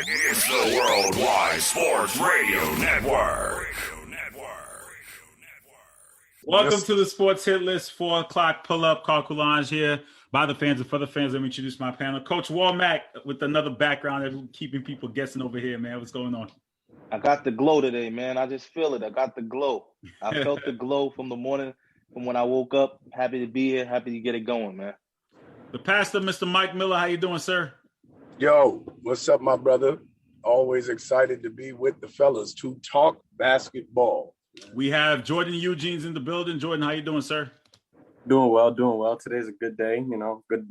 It's the Worldwide Sports Radio Network. Welcome to the Sports Hit List, 4 o'clock pull-up. Carl Coulange here by the fans and for the fans. Let me introduce my panel. Coach Warmack with another background of keeping people guessing over here, man. What's going on? I got the glow today, man. I just feel it. I got the glow. I felt the glow from the morning, from when I woke up. Happy to be here. Happy to get it going, man. The pastor, Mr. Mike Miller. How you doing, sir? Yo, what's up, my brother? Always excited to be with the fellas to talk basketball. We have Jordan Eugene's in the building. Jordan, how you doing, sir? Doing well. Today's a good day,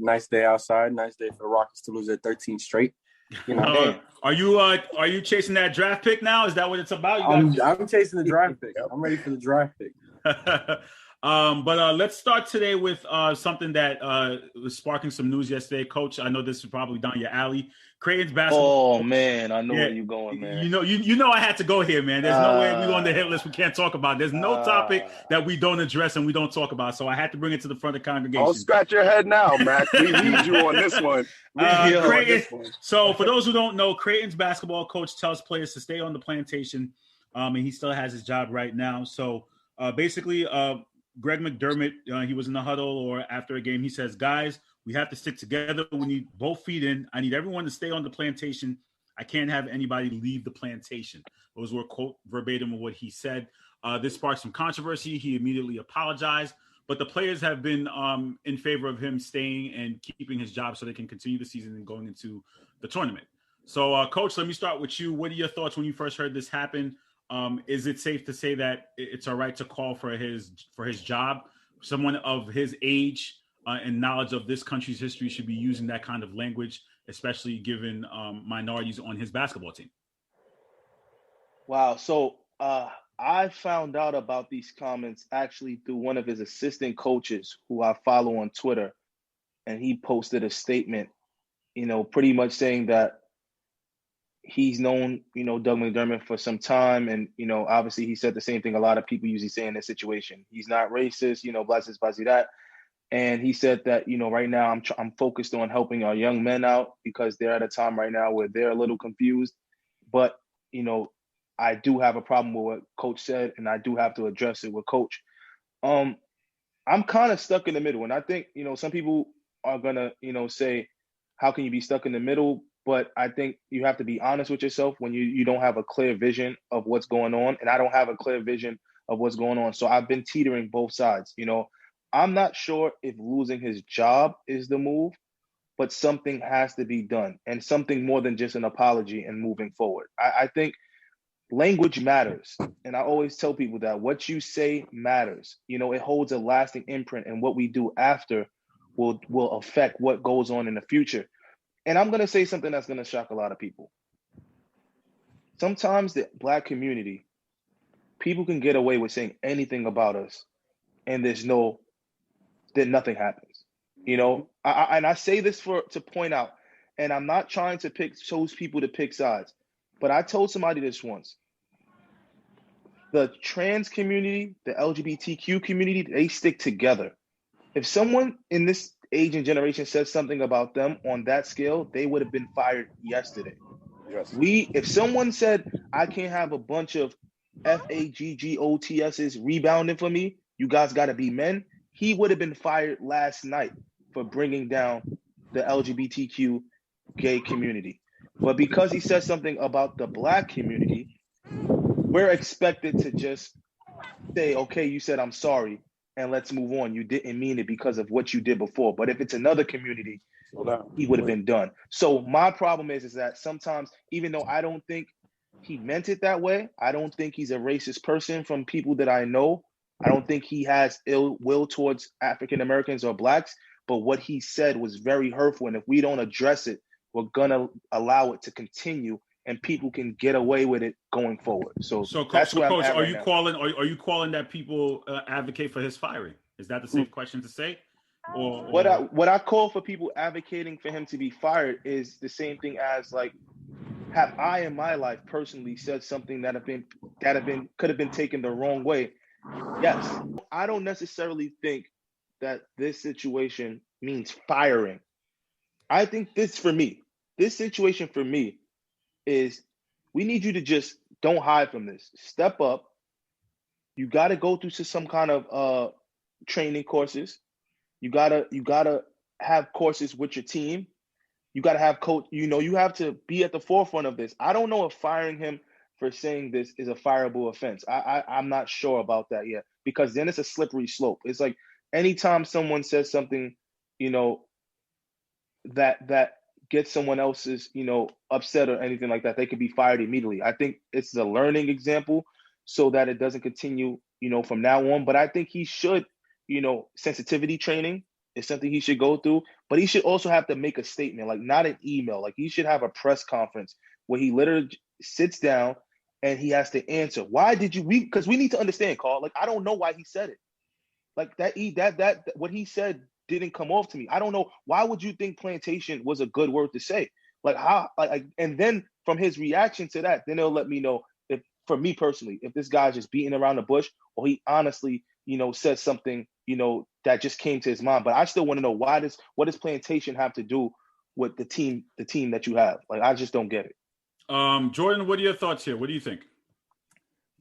nice day outside. Nice day for the Rockets to lose their 13th straight. Are you chasing that draft pick now? Is that what it's about? I'm chasing the draft pick. I'm ready for the draft pick. But let's start today with something that was sparking some news yesterday. Coach, I know this is probably down your alley. Creighton's basketball. Oh, man, I know where you're going, man. You know I had to go here, man. There's no way we on the hit list we can't talk about. There's no topic that we don't address and we don't talk about. So I had to bring it to the front of the congregation. I'll scratch your head now, Mac. We need you on this one. So for those who don't know, Creighton's basketball coach tells players to stay on the plantation, and he still has his job right now. So basically, Greg McDermott, he was in the huddle or after a game. He says, guys, we have to stick together. We need both feet in. I need everyone to stay on the plantation. I can't have anybody leave the plantation. Those were quote verbatim of what he said. This sparked some controversy. He immediately apologized, but the players have been in favor of him staying and keeping his job so they can continue the season and going into the tournament. So, Coach, let me start with you. What are your thoughts when you first heard this happen? Is it safe to say that it's all right to call for his job? Someone of his age and knowledge of this country's history should be using that kind of language, especially given minorities on his basketball team. Wow. So I found out about these comments actually through one of his assistant coaches who I follow on Twitter. And he posted a statement, pretty much saying that he's known, Doug McDermott for some time. And, obviously he said the same thing a lot of people usually say in this situation. He's not racist, blah, blah, blah, that. And he said that, right now I'm focused on helping our young men out because they're at a time right now where they're a little confused. But, I do have a problem with what Coach said, and I do have to address it with Coach. I'm kind of stuck in the middle. And I think, some people are going to, say, how can you be stuck in the middle? But I think you have to be honest with yourself when you don't have a clear vision of what's going on. And I don't have a clear vision of what's going on. So I've been teetering both sides. I'm not sure if losing his job is the move, but something has to be done and something more than just an apology and moving forward. I think language matters. And I always tell people that what you say matters. It holds a lasting imprint, and what we do after will affect what goes on in the future. And I'm going to say something that's going to shock a lot of people. Sometimes the Black community, people can get away with saying anything about us, and then nothing happens. I say this to point out, and I'm not trying to chose people to pick sides, but I told somebody this once. The trans community, the LGBTQ community, they stick together. If someone in this age and generation says something about them on that scale, they would have been fired yesterday. Yes. If someone said, I can't have a bunch of FAGGOTSs rebounding for me, you guys got to be men, he would have been fired last night for bringing down the LGBTQ gay community. But because he said something about the Black community, we're expected to just say, okay, you said I'm sorry, and let's move on. You didn't mean it because of what you did before. But if it's another community, he would have been done. So my problem is that sometimes, even though I don't think he meant it that way, I don't think he's a racist person from people that I know. I don't think he has ill will towards African Americans or Blacks. But what he said was very hurtful. And if we don't address it, we're going to allow it to continue, and people can get away with it going forward. So that's where Coach, I'm at are right you now. calling that people advocate for his firing? Is that the safe question to say? Or what I call for people advocating for him to be fired is the same thing as, like, have I in my life personally said something that could have been taken the wrong way? Yes. I don't necessarily think that this situation means firing. I think this situation for me is we need you to just don't hide from this. Step up. You got to go through some kind of training courses. You gotta have courses with your team. You got to have coach. You have to be at the forefront of this. I don't know if firing him for saying this is a fireable offense. I'm not sure about that yet, because then it's a slippery slope. It's like anytime someone says something, that gets someone else's, upset or anything like that, they could be fired immediately. I think it's a learning example so that it doesn't continue, from now on. But I think he should, sensitivity training is something he should go through, but he should also have to make a statement, like not an email. Like he should have a press conference where he literally sits down and he has to answer. Why did you, because we need to understand, Carl, like, I don't know why he said it. Like that what he said didn't come off to me. I don't know. Why would you think plantation was a good word to say? Like how, and then from his reaction to that, then it'll let me know if, for me personally, if this guy's just beating around the bush or he honestly, said something, that just came to his mind. But I still want to know what does plantation have to do with the team that you have? Like, I just don't get it. Jordan, what are your thoughts here? What do you think?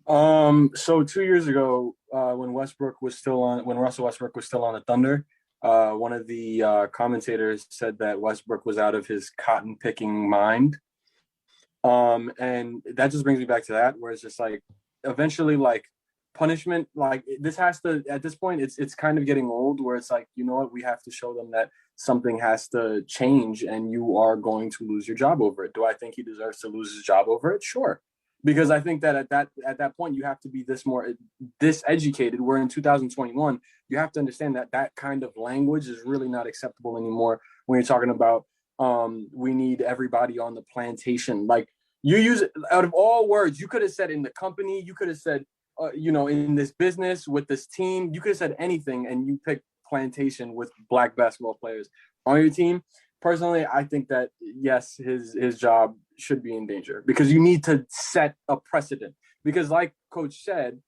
So 2 years ago, when Russell Westbrook was still on the Thunder, one of the commentators said that Westbrook was out of his cotton picking mind. And that just brings me back to that, where it's just like, eventually, like, punishment, like this has to, at this point, it's kind of getting old, where it's like, you know what, we have to show them that something has to change and you are going to lose your job over it. Do I think he deserves to lose his job over it? Sure. Because I think that at that point, you have to be this educated. We're in 2021. You have to understand that kind of language is really not acceptable anymore when you're talking about we need everybody on the plantation. Like, you use it out of all words. You could have said in the company. You could have said in this business with this team. You could have said anything, and you picked plantation with black basketball players on your team. Personally, I think that, yes, his job should be in danger, because you need to set a precedent. Because like Coach said,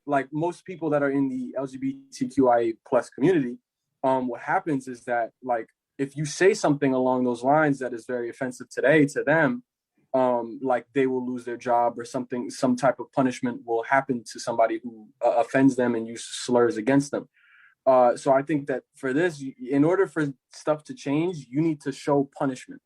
like most people that are in the LGBTQIA plus community, what happens is that, like, if you say something along those lines that is very offensive today to them, like they will lose their job, or some type of punishment will happen to somebody who offends them and uses slurs against them. So I think that for this, in order for stuff to change, you need to show punishment.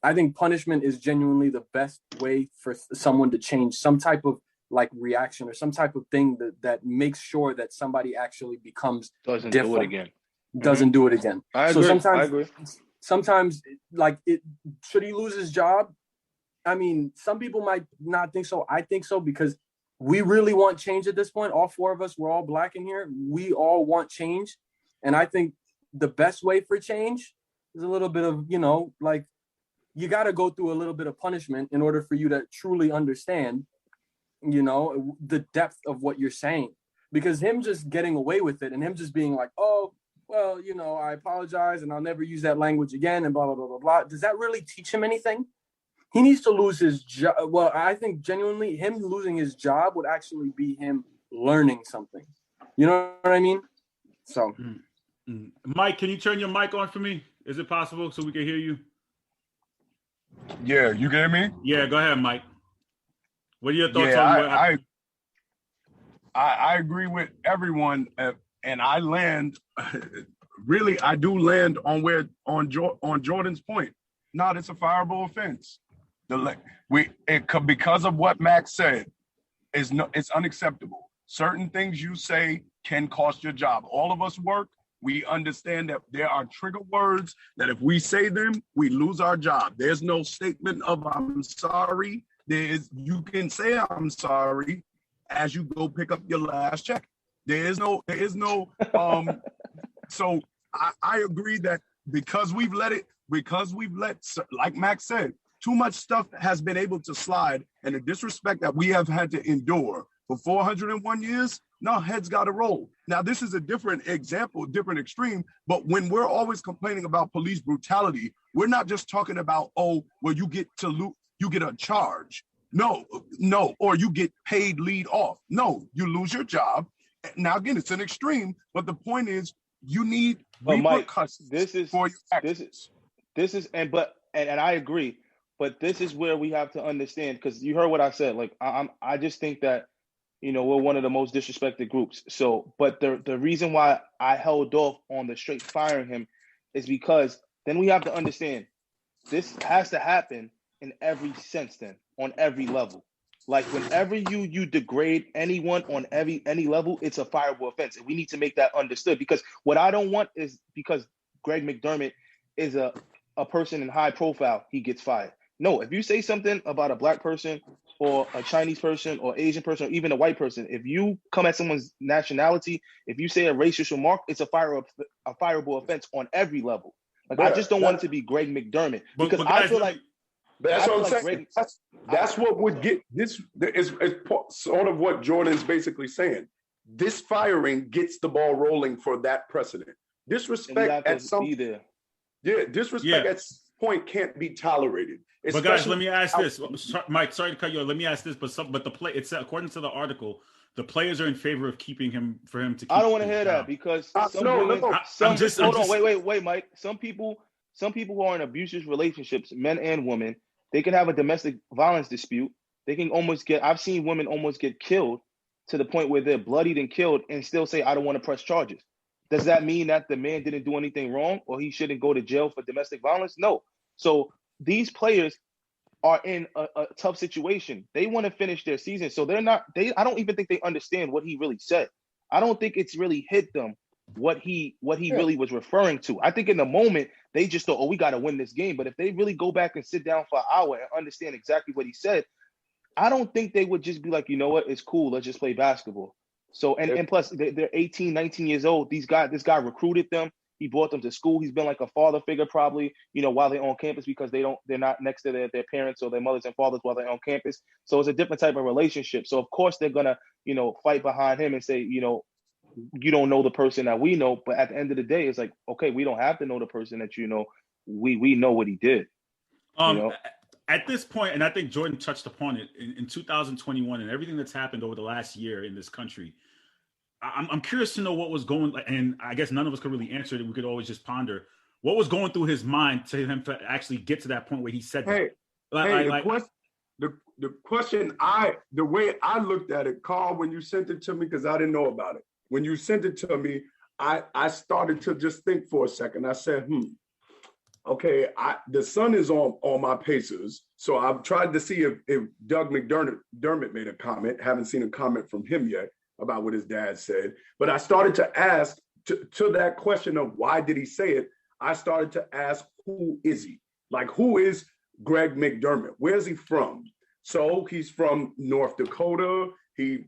I think punishment is genuinely the best way for someone to change, some type of like reaction or some type of thing that makes sure that somebody actually becomes doesn't different. do it again. Doesn't do it again. I agree. Sometimes like should he lose his job? I mean, some people might not think so. I think so, because we really want change at this point. All four of us, we're all black in here. We all want change. And I think the best way for change is a little bit of, like, you got to go through a little bit of punishment in order for you to truly understand, the depth of what you're saying. Because him just getting away with it and him just being like, oh, well, I apologize and I'll never use that language again and blah, blah, blah, blah, blah. Does that really teach him anything? He needs to lose his job. Well, I think genuinely him losing his job would actually be him learning something. You know what I mean? So, Mike, can you turn your mic on for me? Is it possible so we can hear you? Yeah, you get me? Yeah, go ahead, Mike. What are your thoughts on what I agree with everyone, and I land. Really, I do land on Jordan's point. No, it's a fireable offense. Because of what Max said, it's unacceptable. Certain things you say can cost your job. All of us work. We understand that there are trigger words that if we say them, we lose our job. There's no statement of I'm sorry. You can say I'm sorry as you go pick up your last check. There is no so I agree that because we've let, like Max said, too much stuff has been able to slide, and the disrespect that we have had to endure for 401 years, no, heads got to roll. Now, this is a different example, different extreme, but when we're always complaining about police brutality, we're not just talking about, oh, well, you get a charge. No, or you get paid lead off. No, you lose your job. Now, again, it's an extreme, but the point is you need repercussions for your actions. This is, and I agree. But this is where we have to understand, because you heard what I said. Like I just think that, you know, we're one of the most disrespected groups. So, but the reason why I held off on the straight firing him is because then we have to understand this has to happen in every sense, then on every level. Like whenever you degrade anyone on any level, it's a fireable offense. And we need to make that understood, because what I don't want is because Greg McDermott is a person in high profile, he gets fired. No, if you say something about a black person or a Chinese person or Asian person or even a white person, if you come at someone's nationality, if you say a racist remark, it's a fireable offense on every level. Like, I just don't want it to be Greg McDermott, because I feel like that's what I'm saying. That's what would get this. Is sort of what Jordan's basically saying. This firing gets the ball rolling for that precedent. Disrespect at some disrespect at some point can't be tolerated. But guys, let me ask this, Mike. Sorry to cut you off. Let me ask this, but the play. It's according to the article, the players are in favor of keeping him to keep. I don't want to hear that, because wait, Mike. Some people who are in abusive relationships, men and women, they can have a domestic violence dispute. They can I've seen women almost get killed to the point where they're bloodied and killed and still say, I don't want to press charges. Does that mean that the man didn't do anything wrong or he shouldn't go to jail for domestic violence? No. So these players are in a tough situation. They want to finish their season. So I don't even think they understand what he really said. I don't think it's really hit them what he really was referring to. I think in the moment they just thought, we got to win this game. But if they really go back and sit down for an hour and understand exactly what he said, I don't think they would just be like, you know what, it's cool, let's just play basketball. So and plus they're 18, 19 years old. This guy recruited them. He brought them to school. He's been like a father figure probably, you know, while they're on campus, because they're not next to their parents or their mothers and fathers while they're on campus. So it's a different type of relationship. So of course they're gonna, you know, fight behind him and say, you know, you don't know the person that we know. But at the end of the day, it's like, okay, we don't have to know the person that you know. We know what he did. You know? At this point, and I think Jordan touched upon it, in 2021 and everything that's happened over the last year in this country, I'm curious to know what was going, and I guess none of us could really answer it. We could always just ponder what was going through his mind to him to actually get to that point where he said that. The question, the way I looked at it, Carl, when you sent it to me, because I didn't know about it. When you sent it to me, I started to just think for a second. I said, okay, the sun is on my Pacers, so I've tried to see if Doug McDermott made a comment. Haven't seen a comment from him yet about what his dad said. But I started to ask, to that question of why did he say it, I started to ask, who is he? Like, who is Greg McDermott? Where's he from? So he's from North Dakota. He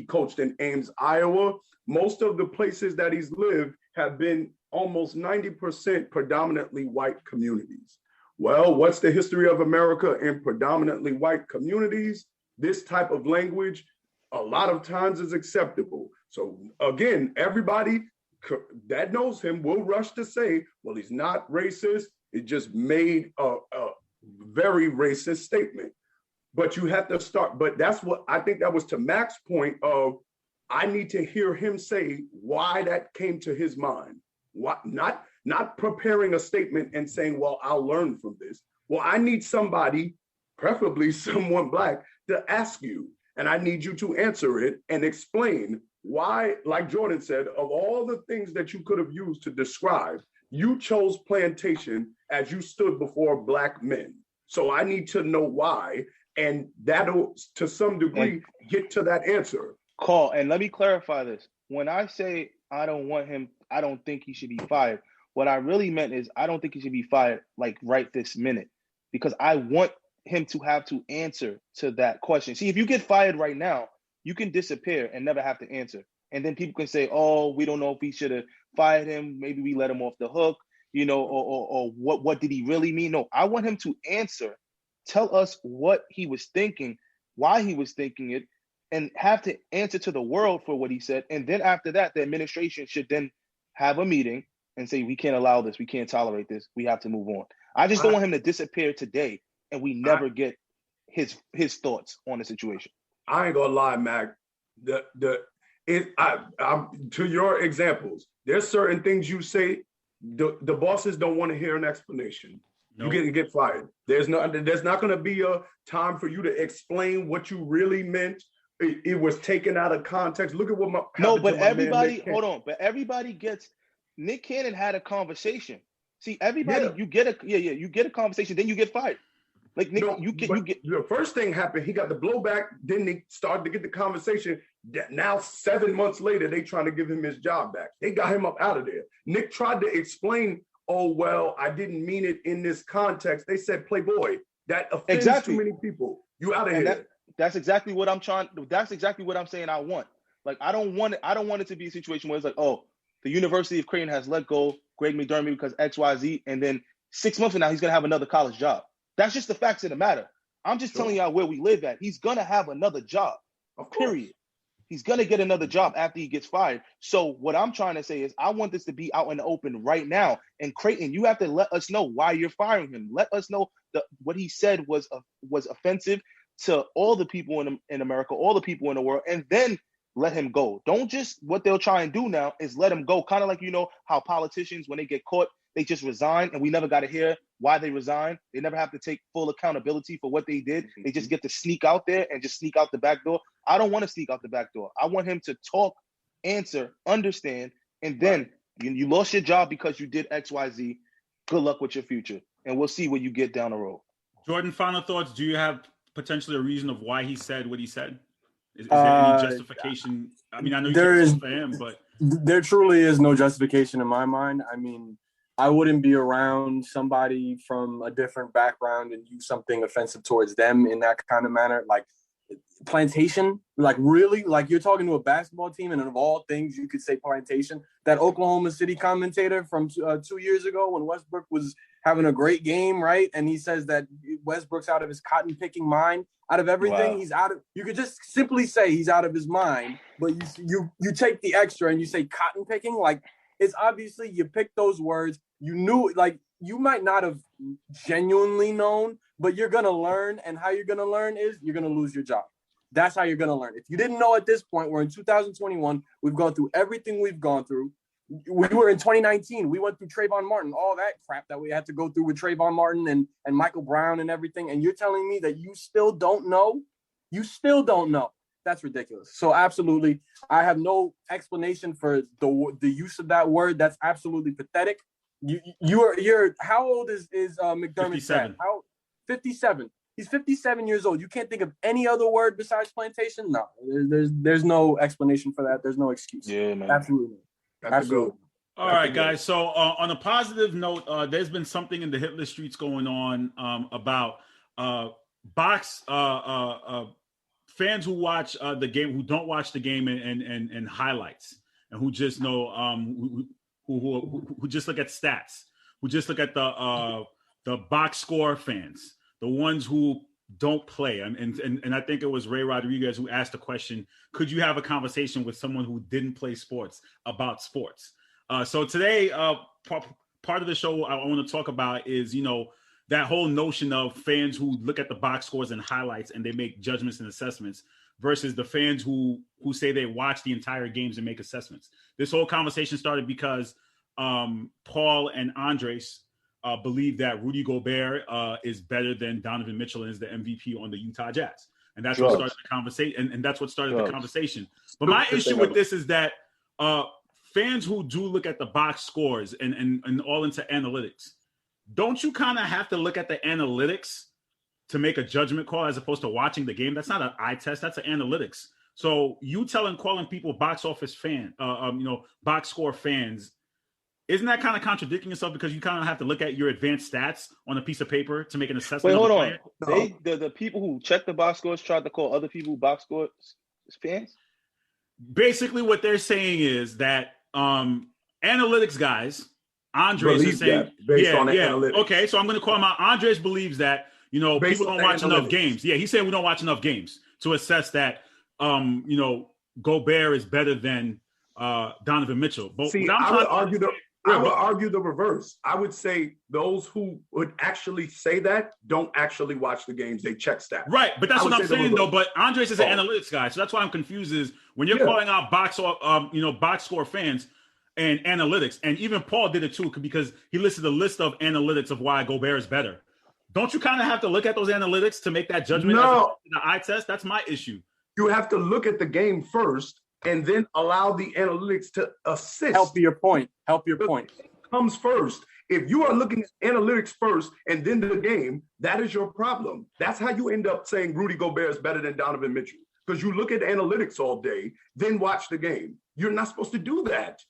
coached in Ames, Iowa. Most of the places that he's lived have been almost 90% predominantly white communities. Well, what's the history of America in predominantly white communities? This type of language a lot of times is acceptable. So again, everybody that knows him will rush to say, well, he's not racist. It just made a very racist statement. But you have to start, but that's what I think that was to Mac's point of, I need to hear him say why that came to his mind. Why, not preparing a statement and saying, well, I'll learn from this. Well, I need somebody, preferably someone Black, to ask you, and I need you to answer it and explain why, like Jordan said, of all the things that you could have used to describe, you chose plantation as you stood before Black men. So I need to know why, and that'll, to some degree, get to that answer. Carl, and let me clarify this. When I say I don't want him, I don't think he should be fired, what I really meant is I don't think he should be fired like right this minute, because I want him to have to answer to that question. See, if you get fired right now, you can disappear and never have to answer. And then people can say, oh, we don't know if we should have fired him. Maybe we let him off the hook, you know, or what did he really mean? No, I want him to answer, tell us what he was thinking, why he was thinking it, and have to answer to the world for what he said. And then after that, the administration should then have a meeting and say, we can't allow this. We can't tolerate this. We have to move on. I just don't want him to disappear today and we never get his thoughts on the situation. I ain't gonna lie, Mac. To your examples, there's certain things you say, the bosses don't want to hear an explanation. Nope. You get fired. There's not going to be a time for you to explain what you really meant. It was taken out of context. Look at what my but everybody hold on. But everybody gets. Nick Cannon had a conversation. See, everybody, you get a conversation, then you get fired. Like Nick, you get. The first thing happened. He got the blowback. Then they started to get the conversation. Now 7 months later, they trying to give him his job back. They got him up out of there. Nick tried to explain. Oh well, I didn't mean it in this context. They said, "Playboy, that offends too many people. You out of here." That's exactly what I'm trying. That's exactly what I'm saying. I want. Like I don't want it to be a situation where it's like, oh, the University of Creighton has let go Greg McDermott because X, Y, Z, and then 6 months from now he's gonna have another college job. That's just the facts of the matter. I'm just telling y'all where we live at. He's gonna have another job. Period. He's gonna get another job after he gets fired. So what I'm trying to say is I want this to be out in the open right now. And Creighton, you have to let us know why you're firing him. Let us know what he said was offensive to all the people in America, all the people in the world, and then let him go. Don't just, what they'll try and do now is let him go. Kind of like, how politicians, when they get caught, they just resign and we never got to hear why they resigned. They never have to take full accountability for what they did. They just get to sneak out there and just sneak out the back door. I don't want to sneak out the back door. I want him to talk, answer, understand, and then you lost your job because you did X, Y, Z. Good luck with your future. And we'll see where you get down the road. Jordan, final thoughts. Do you have potentially a reason of why he said what he said? Is there any justification? I mean, I know you said it's for him, but there truly is no justification in my mind. I mean, I wouldn't be around somebody from a different background and use something offensive towards them in that kind of manner. Like plantation, like really, like you're talking to a basketball team, and of all things, you could say plantation. That Oklahoma City commentator from 2 years ago when Westbrook was having a great game, right? And he says that Westbrook's out of his cotton picking mind. Out of everything, he's out of. You could just simply say he's out of his mind, but you take the extra and you say cotton picking. Like it's obviously you picked those words. You knew, like you might not have genuinely known, but you're gonna learn. And how you're gonna learn is you're gonna lose your job. That's how you're gonna learn. If you didn't know at this point, we're in 2021. We've gone through everything we've gone through. We were in 2019. We went through Trayvon Martin, all that crap that we had to go through with Trayvon Martin and Michael Brown and everything. And you're telling me that you still don't know? You still don't know. That's ridiculous. So absolutely, I have no explanation for the use of that word. That's absolutely pathetic. You're how old is McDermott? 57. 57. He's 57 years old. You can't think of any other word besides plantation? No, there's no explanation for that. There's no excuse. Yeah, man. Absolutely. Absolutely. All right, guys. So on a positive note, there's been something in the Hitler streets going on about fans who watch the game, who don't watch the game and highlights, and who just know who just look at stats, who just look at the box score fans, the ones who don't play. And I think it was Ray Rodriguez who asked the question, could you have a conversation with someone who didn't play sports about sports? So today, part of the show I want to talk about is, that whole notion of fans who look at the box scores and highlights and they make judgments and assessments versus the fans who say they watch the entire games and make assessments. This whole conversation started because Paul and Andres believe that Rudy Gobert is better than Donovan Mitchell and is the MVP on the Utah Jazz. And that's what started the conversation. And that's what started the conversation. But my issue with this is that fans who do look at the box scores and all into analytics, don't you kind of have to look at the analytics to make a judgment call as opposed to watching the game? That's not an eye test. That's an analytics. So you calling people box office fan, box score fans, isn't that kind of contradicting yourself because you kind of have to look at your advanced stats on a piece of paper to make an assessment? Wait, hold on. The people who check the box scores tried to call other people box scores fans? Basically, what they're saying is that analytics guys, Andres is saying, based on analytics. Okay, so I'm going to call him out. Andres believes that, people don't watch enough games. Yeah, he's saying we don't watch enough games to assess that, Gobert is better than Donovan Mitchell. But see, I would argue the reverse. I would say those who would actually say that don't actually watch the games. They check stats. Right, but that's what I'm saying, though. But Andres is an analytics guy, so that's why I'm confused. Is when you're calling out box score fans, and analytics. And even Paul did it too, because he listed a list of analytics of why Gobert is better. Don't you kind of have to look at those analytics to make that judgment? No. The eye test? That's my issue. You have to look at the game first and then allow the analytics to assist. Help your point. Comes first. If you are looking at analytics first and then the game, that is your problem. That's how you end up saying Rudy Gobert is better than Donovan Mitchell. Because you look at analytics all day, then watch the game. You're not supposed to do that.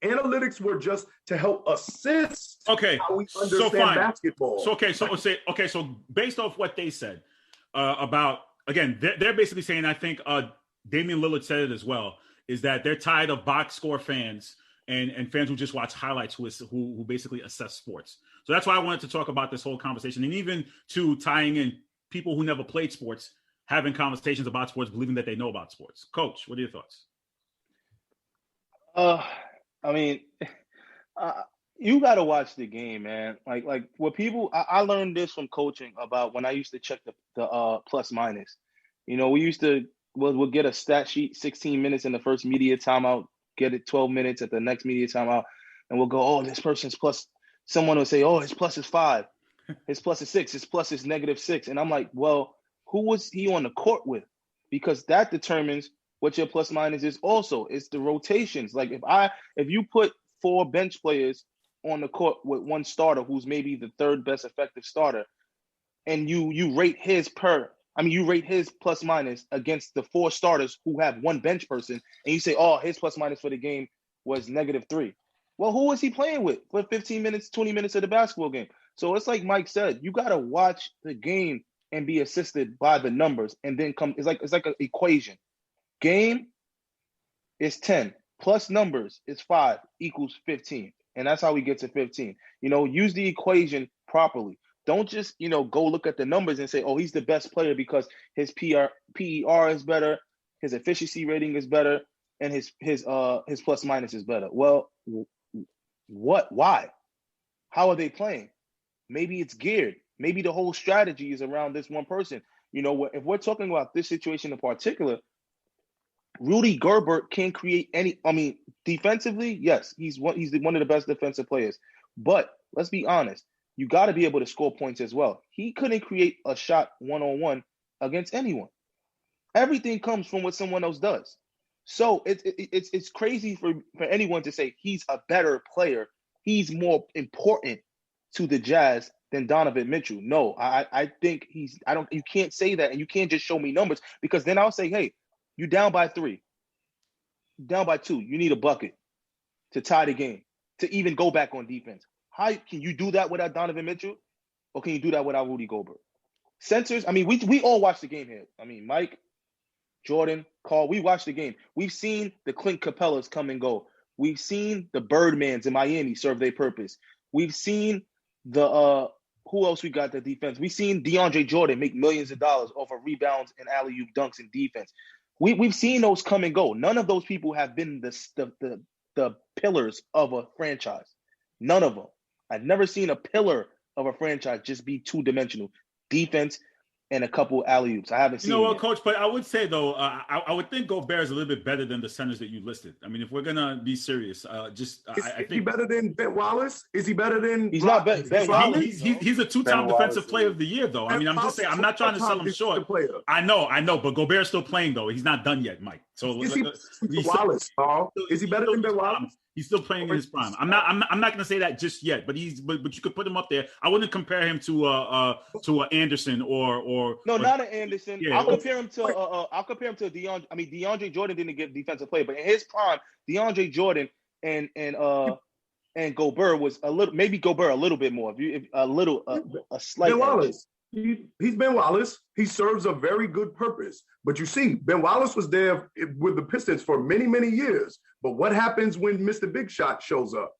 Analytics were just to help assist how we understand basketball. So based off what they said about, again, they're basically saying, I think Damian Lillard said it as well, is that they're tired of box score fans and fans who just watch highlights who basically assess sports. So that's why I wanted to talk about this whole conversation, and even to tying in people who never played sports, having conversations about sports, believing that they know about sports. Coach, what are your thoughts? I mean, you got to watch the game, man. Like what people, I learned this from coaching about when I used to check the plus minus. You know, we used to, we'll get a stat sheet, 16 minutes in the first media timeout, get it 12 minutes at the next media timeout, and we'll go, oh, this person's plus. Someone will say, oh, his plus is 5, his plus is 6, his plus is -6. And I'm like, well, who was he on the court with? Because that determines what your plus minus is also. It's the rotations. Like if you put 4 bench players on the court with one starter who's maybe the third best effective starter, and you rate his plus minus against the 4 starters who have one bench person, and you say, oh, his plus minus for the game was -3. Well, who was he playing with for 15 minutes, 20 minutes of the basketball game? So it's like Mike said, you got to watch the game and be assisted by the numbers, and then it's like an equation. Game is 10 plus numbers is 5 equals 15, and that's how we get to 15. You know, use the equation properly. Don't just, go look at the numbers and say, oh, he's the best player because his PER is better, his efficiency rating is better, and his plus minus is better. Well, what? Why? How are they playing? Maybe it's geared. Maybe the whole strategy is around this one person. You know, if we're talking about this situation in particular, Rudy Gerber can't create any. I mean, defensively, yes, he's one of the best defensive players. But let's be honest, you got to be able to score points as well. He couldn't create a shot one-on-one against anyone. Everything comes from what someone else does. So it's crazy for anyone to say he's a better player. He's more important to the Jazz than Donovan Mitchell. No, I think you can't say that, and you can't just show me numbers, because then I'll say, hey, you down by 3, down by 2. You need a bucket to tie the game, to even go back on defense. How can you do that without Donovan Mitchell? Or can you do that without Rudy Gerber? Centers, I mean, we all watch the game here. I mean, Mike, Jordan, Carl, we watched the game. We've seen the Clint Capellas come and go. We've seen the Birdmans in Miami serve their purpose. We've seen the who else we got the defense? We've seen DeAndre Jordan make millions of dollars off of rebounds and alley-oop dunks in defense. We've seen those come and go. None of those people have been the pillars of a franchise. None of them. I've never seen a pillar of a franchise just be two-dimensional. Defense and a couple alley-oops. I haven't seen. You know what, Coach? But I would say though, I would think Gobert is a little bit better than the centers that you listed. I mean, if we're gonna be serious, I think he better than Ben Wallace? Is he better than? He's not Ben Wallace. He's a 2-time defensive player of the year, though. I mean, I'm just saying. I'm not trying to sell him short. I know, but Gobert's still playing though. He's not done yet, Mike. So is he Wallace? Is he better than Ben Wallace? He's still playing in his prime. I'm not going to say that just yet, but you could put him up there. I wouldn't compare him to Anderson or not an Anderson. Yeah. I'll compare him to DeAndre. I mean, DeAndre Jordan didn't get defensive play, but in his prime, DeAndre Jordan and Gobert was a little, maybe Gobert a little bit more. A slight. Ben Wallace. He's Ben Wallace. He serves a very good purpose. But you see, Ben Wallace was there with the Pistons for many, many years. But what happens when Mr. Big Shot shows up?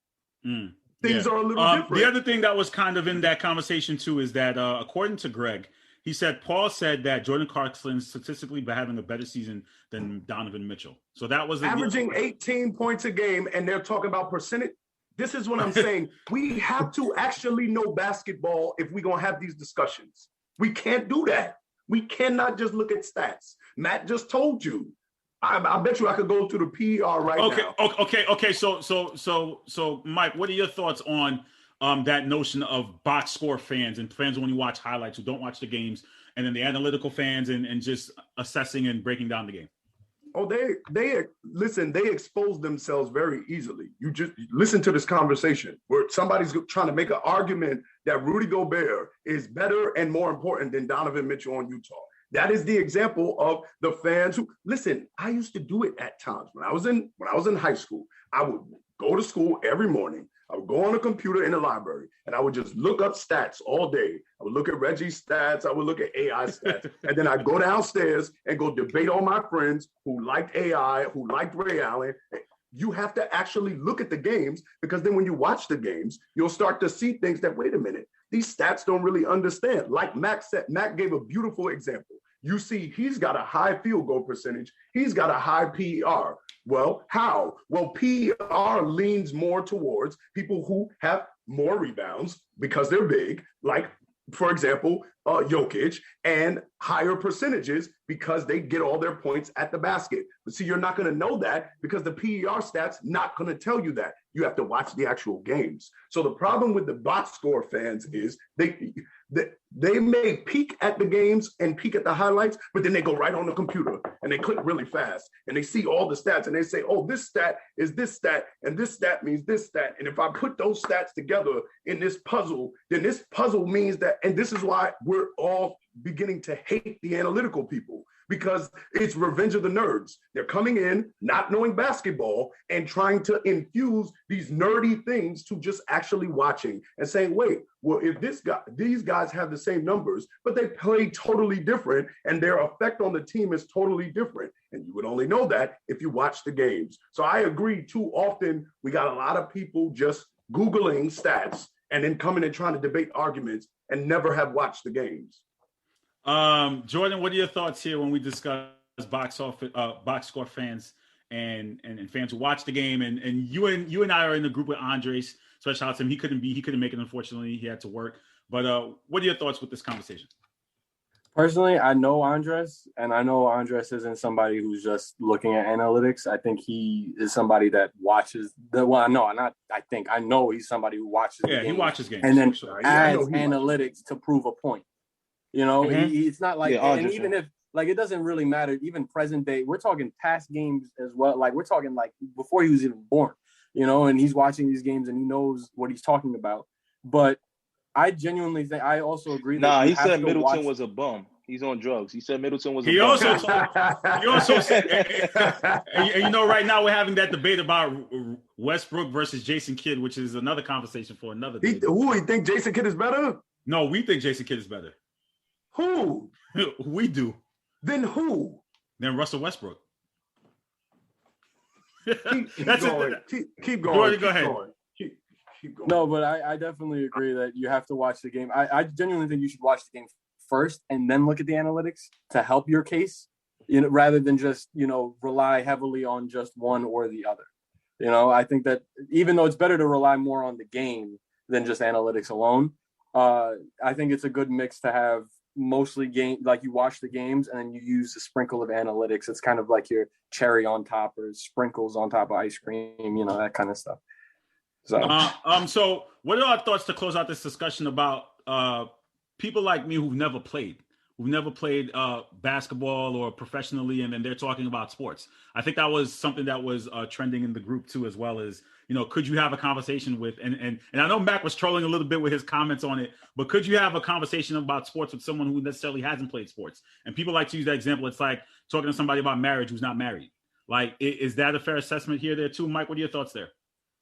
Things are a little different. The other thing that was kind of in that conversation too is that according to Greg, he said Paul said that Jordan Clarkson statistically been having a better season than Donovan Mitchell. So that was averaging 18 points a game, and they're talking about percentage. This is what I'm saying. We have to actually know basketball if we're going to have these discussions. We can't do that. We cannot just look at stats. Matt just told you. I bet you I could go to the PER right now. Okay. So, Mike, what are your thoughts on that notion of box score fans and fans who only watch highlights, who don't watch the games, and then the analytical fans and just assessing and breaking down the game? Oh, they expose themselves very easily. You just listen to this conversation where somebody's trying to make an argument that Rudy Gobert is better and more important than Donovan Mitchell on Utah. That is the example of the fans who listen. I used to do it at times when I was in high school. I would go to school every morning. I would go on a computer in the library and I would just look up stats all day. I would look at Reggie's stats. I would look at AI stats. And then I'd go downstairs and go debate all my friends who liked AI, who liked Ray Allen. You have to actually look at the games, because then when you watch the games, you'll start to see things that, wait a minute, these stats don't really understand. Like Mac said, Mac gave a beautiful example. You see, he's got a high field goal percentage. He's got a high PER. Well, how? Well, PER leans more towards people who have more rebounds because they're big, like, for example, Jokic, and higher percentages because they get all their points at the basket. But see, you're not going to know that because the PER stats not going to tell you that. You have to watch the actual games. So the problem with the box score fans is they may peek at the games and peek at the highlights, but then they go right on the computer and they click really fast and they see all the stats and they say, oh, this stat is this stat and this stat means this stat. And if I put those stats together in this puzzle, then this puzzle means that, and this is why we're all beginning to hate the analytical people, because it's revenge of the nerds. They're coming in, not knowing basketball, and trying to infuse these nerdy things to just actually watching and saying, wait, well, if these guys have the same numbers, but they play totally different and their effect on the team is totally different. And you would only know that if you watch the games. So I agree, too often we got a lot of people just Googling stats and then coming and trying to debate arguments and never have watched the games. Jordan, what are your thoughts here when we discuss box score fans and fans who watch the game? And you and I are in the group with Andres. Special shout out to him. He couldn't make it, unfortunately. He had to work. But what are your thoughts with this conversation? Personally, I know Andres, and I know Andres isn't somebody who's just looking at analytics. I think he is somebody that watches I know he's somebody who watches games. He watches games. And then adds analytics to prove a point. You know, it's not like, and even if, like, it doesn't really matter, even present day, we're talking past games as well. Like, we're talking like before he was even born, you know, and he's watching these games and he knows what he's talking about. But I genuinely think, I also agree that he said Middleton was a bum. He's on drugs. He said Middleton was a bum. He also said, and you know, right now we're having that debate about Westbrook versus Jason Kidd, which is another conversation for another day. He think Jason Kidd is better? No, we think Jason Kidd is better. Who? We do. Then who? Then Russell Westbrook. Keep going. Go ahead. Keep going. No, but I definitely agree that you have to watch the game. I genuinely think you should watch the game first and then look at the analytics to help your case, you know, rather than just, you know, rely heavily on just one or the other. You know, I think that even though it's better to rely more on the game than just analytics alone, I think it's a good mix to have mostly game, like you watch the games and then you use a sprinkle of analytics. It's kind of like your cherry on top or sprinkles on top of ice cream, you know, that kind of stuff. So what are our thoughts to close out this discussion about people like me who've never played basketball or professionally, and then they're talking about sports? I think that was something that was trending in the group too, as well as, you know, could you have a conversation with, and I know Mac was trolling a little bit with his comments on it, but could you have a conversation about sports with someone who necessarily hasn't played sports? And people like to use that example. It's like talking to somebody about marriage who's not married. Like, is that a fair assessment here, there too? Mike, what are your thoughts there?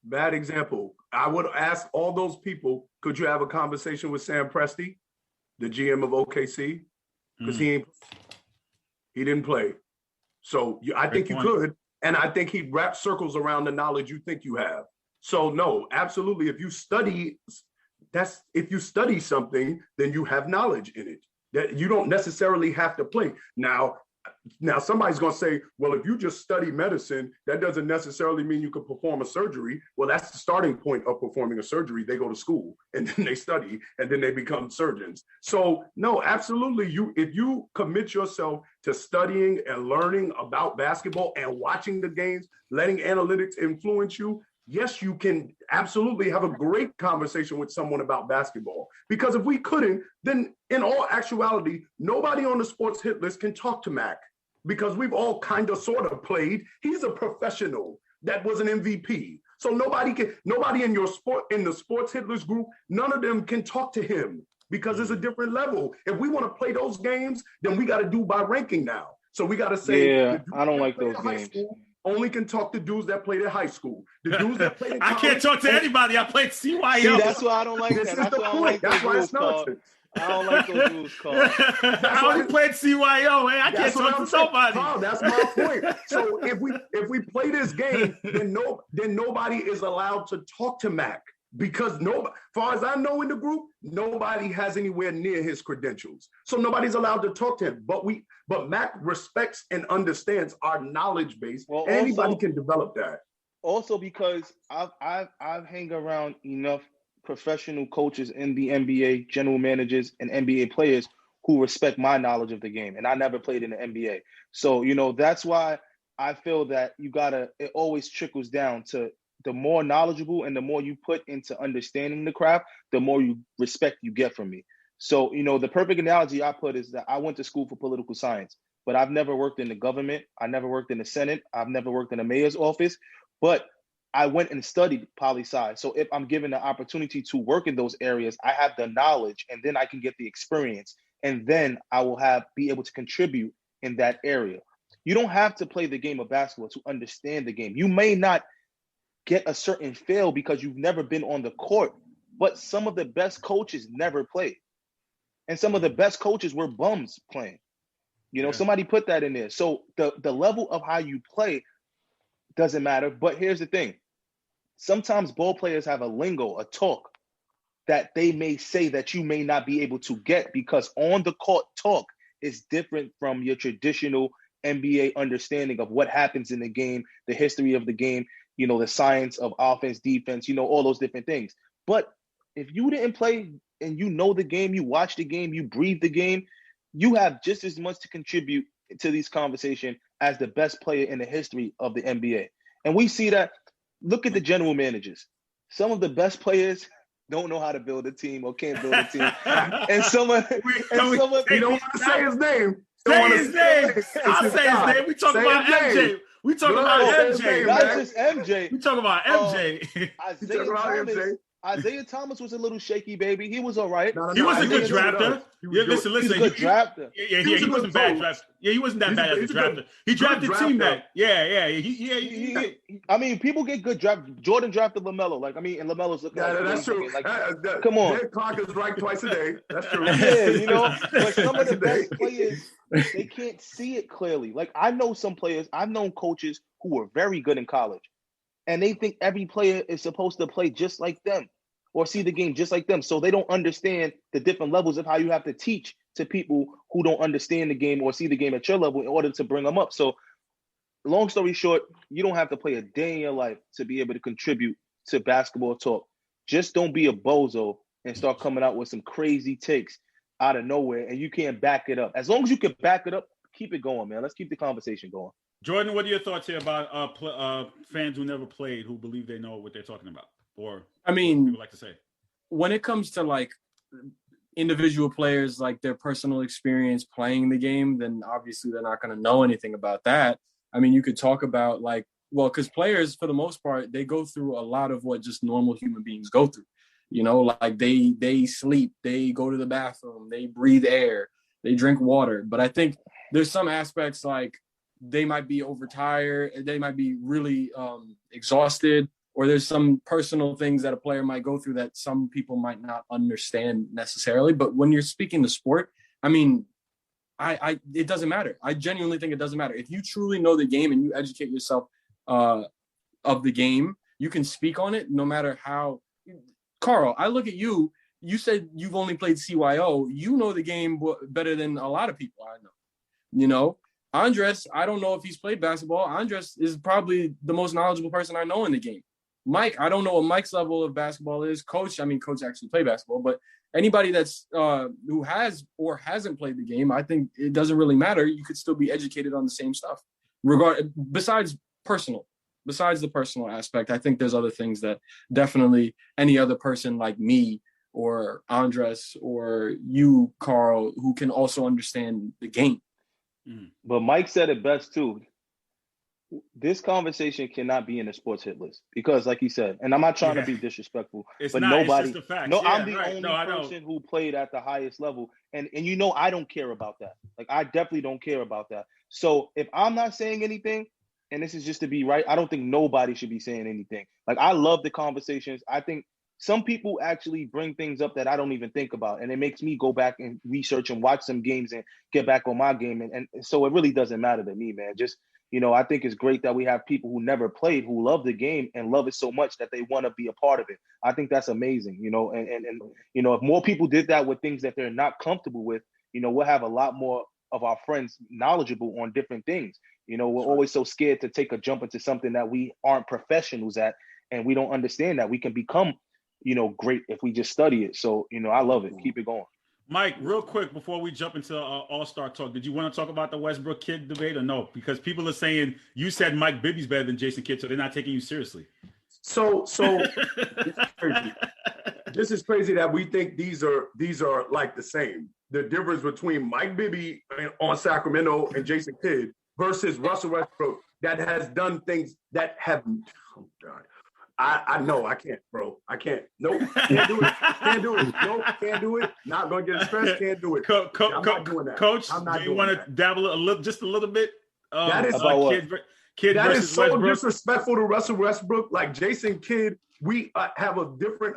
Bad example. I would ask all those people, could you have a conversation with Sam Presti, the GM of OKC? Because he didn't play. So I think you could. And I think he wraps circles around the knowledge you think you have. So no, absolutely. If you study something, then you have knowledge in it. That you don't necessarily have to play. Now, Now, somebody's going to say, well, if you just study medicine, that doesn't necessarily mean you can perform a surgery. Well, that's the starting point of performing a surgery. They go to school and then they study and then they become surgeons. So, no, absolutely. If you commit yourself to studying and learning about basketball and watching the games, letting analytics influence you, yes, you can absolutely have a great conversation with someone about basketball. Because if we couldn't, then in all actuality, nobody on the sports hit list can talk to Mac, because we've all kind of sort of played. He's a professional that was an MVP. So nobody in the sports hit list group, none of them can talk to him because it's a different level. If we want to play those games, then we got to do by ranking now. So we got to say, yeah, I don't like those games. Only can talk to dudes that played at high school. The dudes that played in college, I can't talk to anybody. I played CYO. See, that's why I don't like that. That's why I don't like That's why it's nonsense. I don't like those rules, Carl. I only played CYO, man. I can't talk to somebody. Carl, that's my point. So if we play this game, then nobody is allowed to talk to Mac, because far as I know in the group, nobody has anywhere near his credentials. So nobody's allowed to talk to him. But Mac respects and understands our knowledge base. Well, anybody can develop that. Also, because I've hang around enough professional coaches in the NBA, general managers, and NBA players who respect my knowledge of the game. And I never played in the NBA. So, that's why I feel that it always trickles down to the more knowledgeable and the more you put into understanding the craft, the more respect you get from me. So, the perfect analogy I put is that I went to school for political science, but I've never worked in the government. I never worked in the Senate. I've never worked in a mayor's office, but I went and studied poli-sci. So if I'm given the opportunity to work in those areas, I have the knowledge, and then I can get the experience, and then I will be able to contribute in that area. You don't have to play the game of basketball to understand the game. You may not get a certain feel because you've never been on the court, but some of the best coaches never played. And some of the best coaches were bums playing. Somebody put that in there. So the level of how you play doesn't matter. But here's the thing. Sometimes ball players have a lingo, a talk that they may say that you may not be able to get, because on the court talk is different from your traditional NBA understanding of what happens in the game, the history of the game, the science of offense, defense, all those different things. But if you didn't play and the game, you watch the game, you breathe the game, you have just as much to contribute to this conversation as the best player in the history of the NBA. And we see that. Look at the general managers. Some of the best players don't know how to build a team or can't build a team. And you don't want to say his name. Say his name. I'll say his name. We talk about MJ. We talk about MJ. Not just MJ. We talk about MJ. Isaiah Thomas was a little shaky, baby. He was all right. He was a good drafter. Listen. He was a good drafter. Yeah, he wasn't bad drafter. Yeah, he wasn't that bad as a drafter. He drafted team back. Yeah. I mean, people get good draft. Jordan drafted LaMelo. And LaMelo's looking. Yeah, that's true. Come on. That clock is right twice a day. That's true. Yeah, but some of the best players, they can't see it clearly. I know some players. I've known coaches who were very good in college, and they think every player is supposed to play just like them or see the game just like them. So they don't understand the different levels of how you have to teach to people who don't understand the game or see the game at your level in order to bring them up. So long story short, you don't have to play a day in your life to be able to contribute to basketball talk. Just don't be a bozo and start coming out with some crazy takes out of nowhere and you can't back it up. As long as you can back it up, keep it going, man. Let's keep the conversation going. Jordan, what are your thoughts here about fans who never played who believe they know what they're talking about? Or people like to say, when it comes to individual players, their personal experience playing the game, then obviously they're not going to know anything about that. You could talk about because players for the most part, they go through a lot of what just normal human beings go through. They sleep, they go to the bathroom, they breathe air, they drink water. But I think there's some aspects they might be overtired, they might be really exhausted, or there's some personal things that a player might go through that some people might not understand necessarily. But when you're speaking the sport, it doesn't matter. I genuinely think it doesn't matter. If you truly know the game and you educate yourself of the game, you can speak on it no matter how. Carl, I look at you. You said you've only played CYO. You know the game better than a lot of people I know. Andres, I don't know if he's played basketball. Andres is probably the most knowledgeable person I know in the game. Mike, I don't know what Mike's level of basketball is. Coach actually played basketball, but anybody that's who has or hasn't played the game, I think it doesn't really matter. You could still be educated on the same stuff. Besides the personal aspect, I think there's other things that definitely any other person like me or Andres or you, Carl, who can also understand the game. But Mike said it best too. This conversation cannot be in the sports hit list because, like he said, and I'm not trying to be disrespectful, but nobody. It's just the facts. No, yeah, I'm the right. only no, person who played at the highest level, and I don't care about that. Like I definitely don't care about that. So if I'm not saying anything, and this is just to be right, I don't think nobody should be saying anything. Like I love the conversations. I think some people actually bring things up that I don't even think about, and it makes me go back and research and watch some games and get back on my game. And so it really doesn't matter to me, man. Just, I think it's great that we have people who never played, who love the game and love it so much that they want to be a part of it. I think that's amazing, and if more people did that with things that they're not comfortable with, we'll have a lot more of our friends knowledgeable on different things. We're always so scared to take a jump into something that we aren't professionals at, and we don't understand that we can become great if we just study it. So, I love it. Keep it going. Mike, real quick before we jump into All-Star talk, did you want to talk about the Westbrook Kidd debate or no? Because people are saying you said Mike Bibby's better than Jason Kidd, so they're not taking you seriously. So this is crazy that we think these are like the same. The difference between Mike Bibby on Sacramento and Jason Kidd versus Russell Westbrook that has done things that have. Oh God. I know I can't, bro. I can't. Nope. Can't do it. Can't do it. Nope. Can't do it. Not gonna get stressed. Can't do it. I'm not doing that. Coach, I'm not do you want to dabble just a little bit? That is Kidd that versus is so Westbrook? disrespectful to Russell Westbrook. Like Jason Kidd, we have a different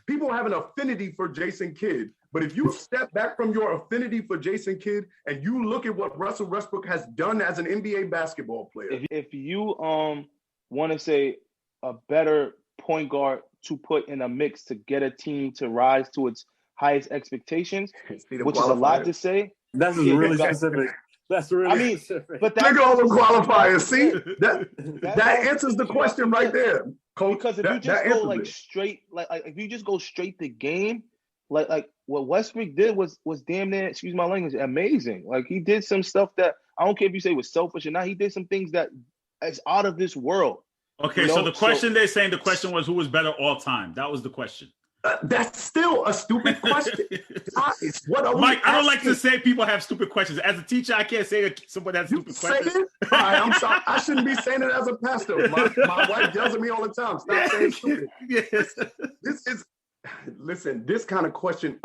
people have an affinity for Jason Kidd. But if you step back from your affinity for Jason Kidd and you look at what Russell Westbrook has done as an NBA basketball player, if you want to say a better point guard to put in a mix to get a team to rise to its highest expectations, which is a lot to say. That's really specific. That's really specific. But look at all the qualifiers. See, that answers the question right there, Coach. Because if you just go straight, like if you just go straight to game, like what Westbrook did was damn near, excuse my language, amazing. Like he did some stuff that I don't care if you say was selfish or not. He did some things that is out of this world. Okay, so the question they're saying, the question was who was better all time. That was the question. That's still a stupid question. Mike, I don't like to say people have stupid questions. As a teacher, I can't say that someone has stupid questions. All right, I'm sorry. I shouldn't be saying it as a pastor. My wife yells at me all the time. Stop saying stupid. Yes. Listen, this kind of question,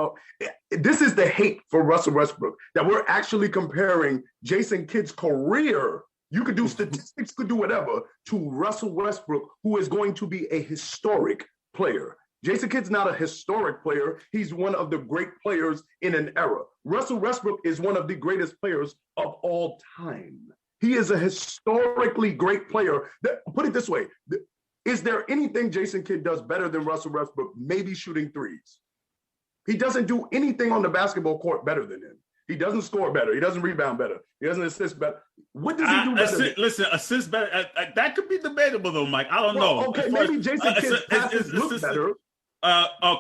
this is the hate for Russell Westbrook, that we're actually comparing Jason Kidd's career. You could do statistics, could do whatever, to Russell Westbrook, who is going to be a historic player. Jason Kidd's not a historic player. He's one of the great players in an era. Russell Westbrook is one of the greatest players of all time. He is a historically great player. Put it this way. Is there anything Jason Kidd does better than Russell Westbrook? Maybe shooting threes. He doesn't do anything on the basketball court better than him. He doesn't score better. He doesn't rebound better. He doesn't assist better. What does he do better? Listen, assist better. That could be debatable, though, Mike. I don't know. Okay, maybe Jason Kidd's passes look better.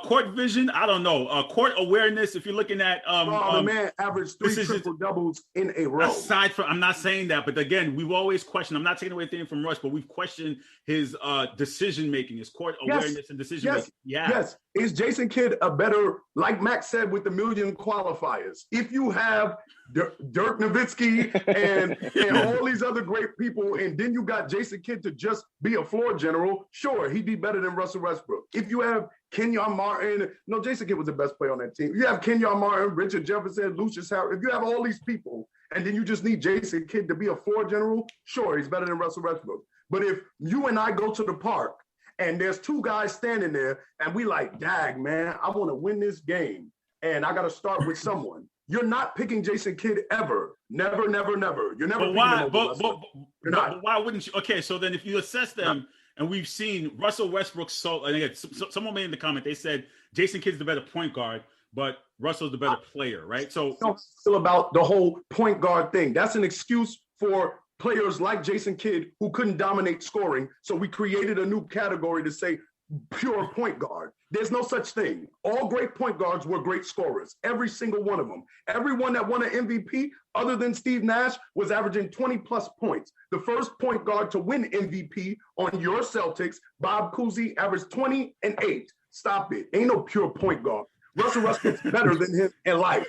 Court vision, I don't know. Court awareness, if you're looking at the man averaged 3 triple doubles in a row. Aside from, I'm not saying that, but again, we've always questioned. I'm not taking away anything from Russ, but we've questioned his decision making, his court awareness and decision making. Yes. Is Jason Kidd a better, like Max said, with the million qualifiers? If you have Dirk Nowitzki and all these other great people, and then you got Jason Kidd to just be a floor general, sure, he'd be better than Russell Westbrook. If you have Kenyon Martin, no, Jason Kidd was the best player on that team. You have Kenyon Martin, Richard Jefferson, Lucius Howard. If you have all these people, and then you just need Jason Kidd to be a floor general, sure, he's better than Russell Westbrook. But if you and I go to the park, and there's two guys standing there, and we like, dag, man, I want to win this game, and I got to start with someone. You're not picking Jason Kidd ever. Never, never, never. You're never picking him over Westbrook. But why wouldn't you? Okay, so then if you assess them, and we've seen Russell Westbrook, and again, someone made in the comment, they said Jason Kidd's the better point guard, but Russell's the better player, right? So I don't feel about the whole point guard thing. That's an excuse for players like Jason Kidd who couldn't dominate scoring. So we created a new category to say pure point guard. There's no such thing. All great point guards were great scorers, every single one of them. Everyone that won an MVP other than Steve Nash was averaging 20 plus points. The first point guard to win MVP on your Celtics, Bob Cousy, averaged 20 and 8. Stop it. Ain't no pure point guard. Russell Westbrook's better than him in life.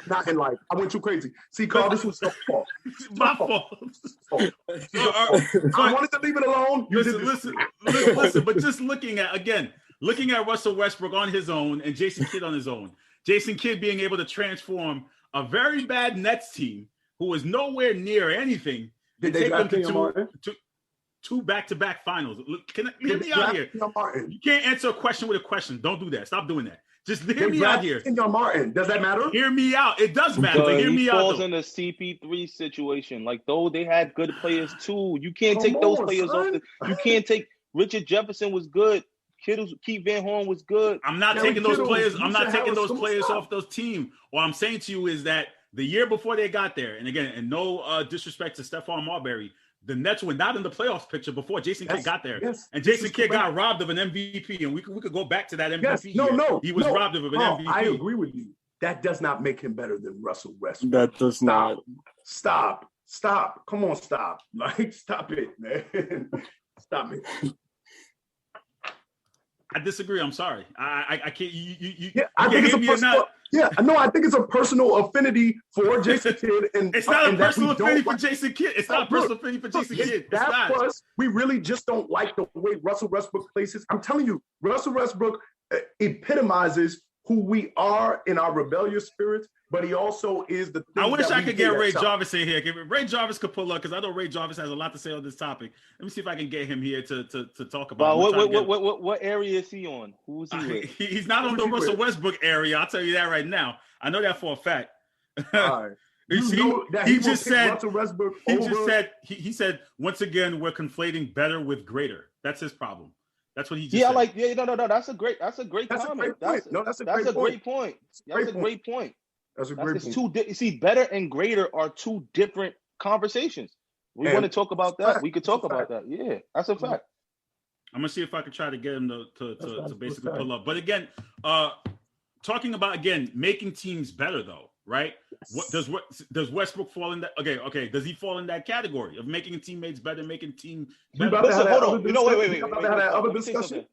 Not in life. I went too crazy. See, Carl, this was your fault. My fault. I wanted to leave it alone. Listen, but just looking at Russell Westbrook on his own and Jason Kidd on his own. Jason Kidd being able to transform a very bad Nets team who was nowhere near anything. Did they take them to two back-to-back finals. Hear me out here. You can't answer a question with a question. Don't do that. Stop doing that. Just hear me out here. Martin. Does that matter? Hear me out. It does matter. But hear me out. He falls in the CP3 situation. Like, though they had good players too. You can't take those players off. You can't take Richard Jefferson was good. Keith Van Horn was good. I'm not taking those players. I'm not taking those players off those team. What I'm saying to you is that the year before they got there, and again, and no disrespect to Stephon Marbury, the Nets were not in the playoffs picture before Jason Kidd got there. Yes, and Jason Kidd got robbed of an MVP, and we could go back to that MVP. Yes, he was robbed of an MVP. I agree with you. That does not make him better than Russell Westbrook. That does not. Stop. Come on, stop. Like, stop it, man. Stop it. I disagree. I'm sorry. I can't. I think it's a personal. Yeah, no, I think it's a personal affinity for Jason Kidd, and it's not a personal affinity for Jason Kidd. It's not a personal affinity for Jason Kidd. That plus, we really just don't like the way Russell Westbrook plays his. I'm telling you, Russell Westbrook epitomizes who we are in our rebellious spirit, but he also is the. I wish I could get Ray Jarvis in here. Ray Jarvis could pull up because I know Ray Jarvis has a lot to say on this topic. Let me see if I can get him here to talk about. What area is he on? Who's he with? He's not on the Russell Westbrook area. I'll tell you that right now. I know that for a fact. He just said once again we're conflating better with greater. That's his problem. That's what he just said. No. That's a great comment. That's a great point. That's a great point. It's two. See, better and greater are two different conversations. We want to talk about that. We could talk about that. Yeah, that's a fact. I'm gonna see if I can try to get him to basically pull up. But again, talking about making teams better though, right? What does Westbrook fall in that? Okay. Does he fall in that category of making teammates better, making team better? Listen, hold on. Wait.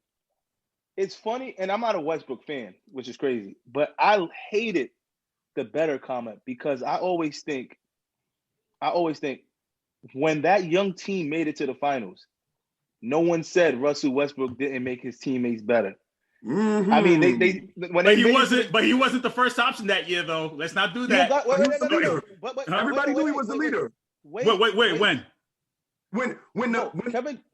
It's funny, and I'm not a Westbrook fan, which is crazy, but I hated the better comment because I always think when that young team made it to the finals, no one said Russell Westbrook didn't make his teammates better. Mm-hmm. I mean, but he wasn't the first option that year, though. Let's not do that. Everybody knew he was the leader. Wait, when?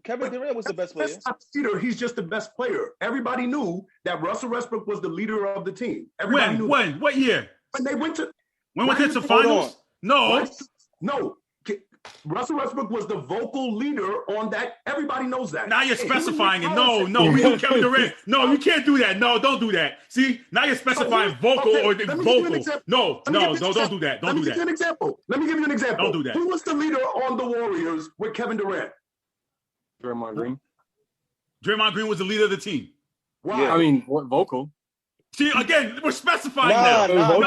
Kevin Durant was the best player. Leader, he's just the best player. Everybody knew that Russell Westbrook was the leader of the team. Everybody knew. When? What year? When they went to. When went to finals? No. Russell Westbrook was the vocal leader on that. Everybody knows that. Now you're specifying it. No, we know Kevin Durant. No, you can't do that. No, don't do that. See, now you're specifying vocal or vocal. No, don't do that. Don't do that. Let me give you an example. Don't do that. Who was the leader on the Warriors with Kevin Durant? Draymond Green. Draymond Green was the leader of the team. Why? Yeah. I mean, what vocal? See, again, we're specifying now. No,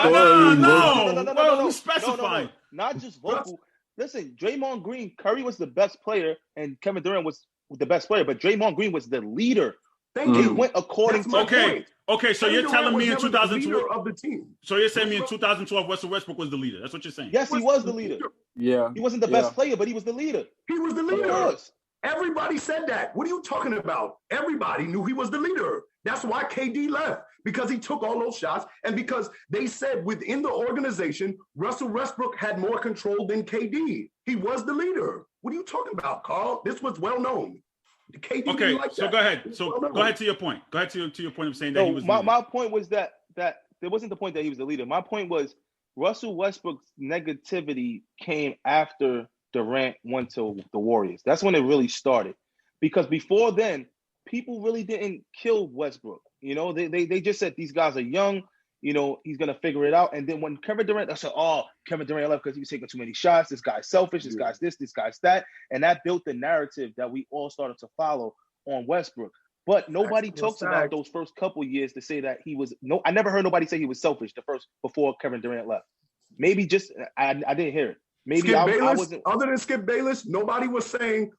we're specifying. Not just vocal. Listen, Draymond Green, Curry was the best player, and Kevin Durant was the best player, but Draymond Green was the leader. He went according to Okay, so you're telling me in 2012 of the team. So you're saying me in 2012 Russell Westbrook was the leader. That's what you're saying. Yes, he was the leader. Yeah. He wasn't the best player, but he was the leader. He was the leader. Everybody said that. What are you talking about? Everybody knew he was the leader. That's why KD left, because he took all those shots and because they said within the organization, Russell Westbrook had more control than KD. He was the leader. What are you talking about, Carl? This was well known. KD okay, so go ahead. So go ahead to your point. Go ahead to your point of saying that he was the leader. My point was that it wasn't the point that he was the leader. My point was Russell Westbrook's negativity came after Durant went to the Warriors. That's when it really started. Because before then, people really didn't kill Westbrook. You know, they just said these guys are young. he's gonna figure it out. And then when Kevin Durant, I said, Kevin Durant left because he was taking too many shots. This guy's selfish. This guy's this guy's that. And that built the narrative that we all started to follow on Westbrook. But nobody talks about those first couple years to say that he was I never heard nobody say he was selfish before Kevin Durant left. Maybe just I didn't hear it. Maybe Skip I Bayless, wasn't. Other than Skip Bayless, nobody was saying,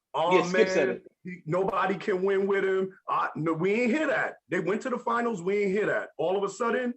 Skip said it. Nobody can win with him. No, we ain't hear that. They went to the finals. We ain't hear that. All of a sudden,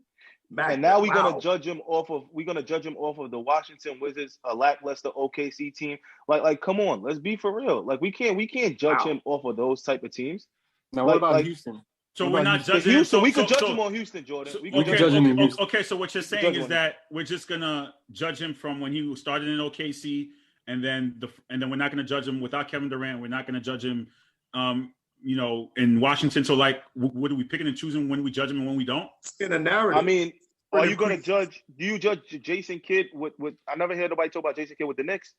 and now we're gonna judge him off of the Washington Wizards, a lackluster OKC team. Like, come on, let's be for real. Like, we can't judge him off of those type of teams. Now, what about Houston? So we're not judging Houston. We could judge him on Houston, Jordan. We can judge him in Houston. Okay, so what you're saying is that we're just gonna judge him from when he started in OKC, and then we're not gonna judge him without Kevin Durant. We're not gonna judge him, in Washington. So like, what are we picking and choosing when we judge him and when we don't? In a narrative. I mean, are you gonna judge? Do you judge Jason Kidd with? I never heard nobody talk about Jason Kidd with the Knicks.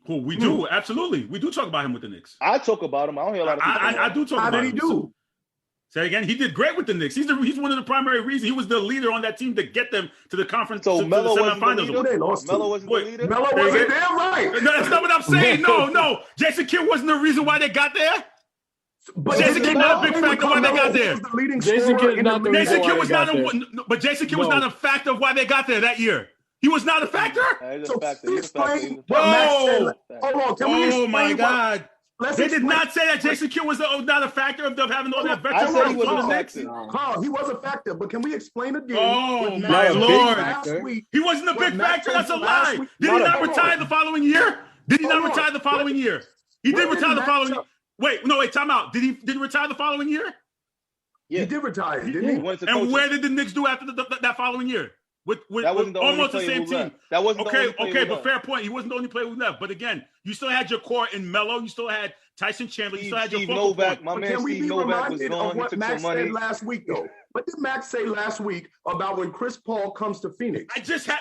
Who we do absolutely. We do talk about him with the Knicks. I talk about him. I don't hear a lot of people. I do talk about him. How did he do? Say again, he did great with the Knicks. He's one of the primary reasons. He was the leader on that team to get them to the conference. So Melo wasn't the semifinals. leader? Melo wasn't the leader? Melo wasn't there, right? No, that's not what I'm saying. No. Jason Kidd wasn't the reason why they got there. But Jason Kidd not a big factor why they got there. Jason Kidd not the reason why they got there. But Jason Kidd was not a factor of why they got there that year. He was not a factor? He's a factor. Explain what Max said. Hold on, can we explain? Oh my God. They did not say that Jason Kidd was not a factor of having all that veteran. I said he was a factor. Carl, he was a factor, but can we explain again? Oh my Lord. He wasn't a big factor. That's a lie. Did he not retire the following year? Did he not retire the following year? He did retire the following year. Wait, time out. Did he retire the following year? Yeah. He did retire, didn't he? And where did the Knicks do after that following year? With almost the same team. That wasn't okay, but fair point. He wasn't the only player who left. But again, you still had your core in Melo. You still had Tyson Chandler. You still had your Novak. My man Steve Novak was gone. What Max said last week, though? What did Max say last week about when Chris Paul comes to Phoenix? I just had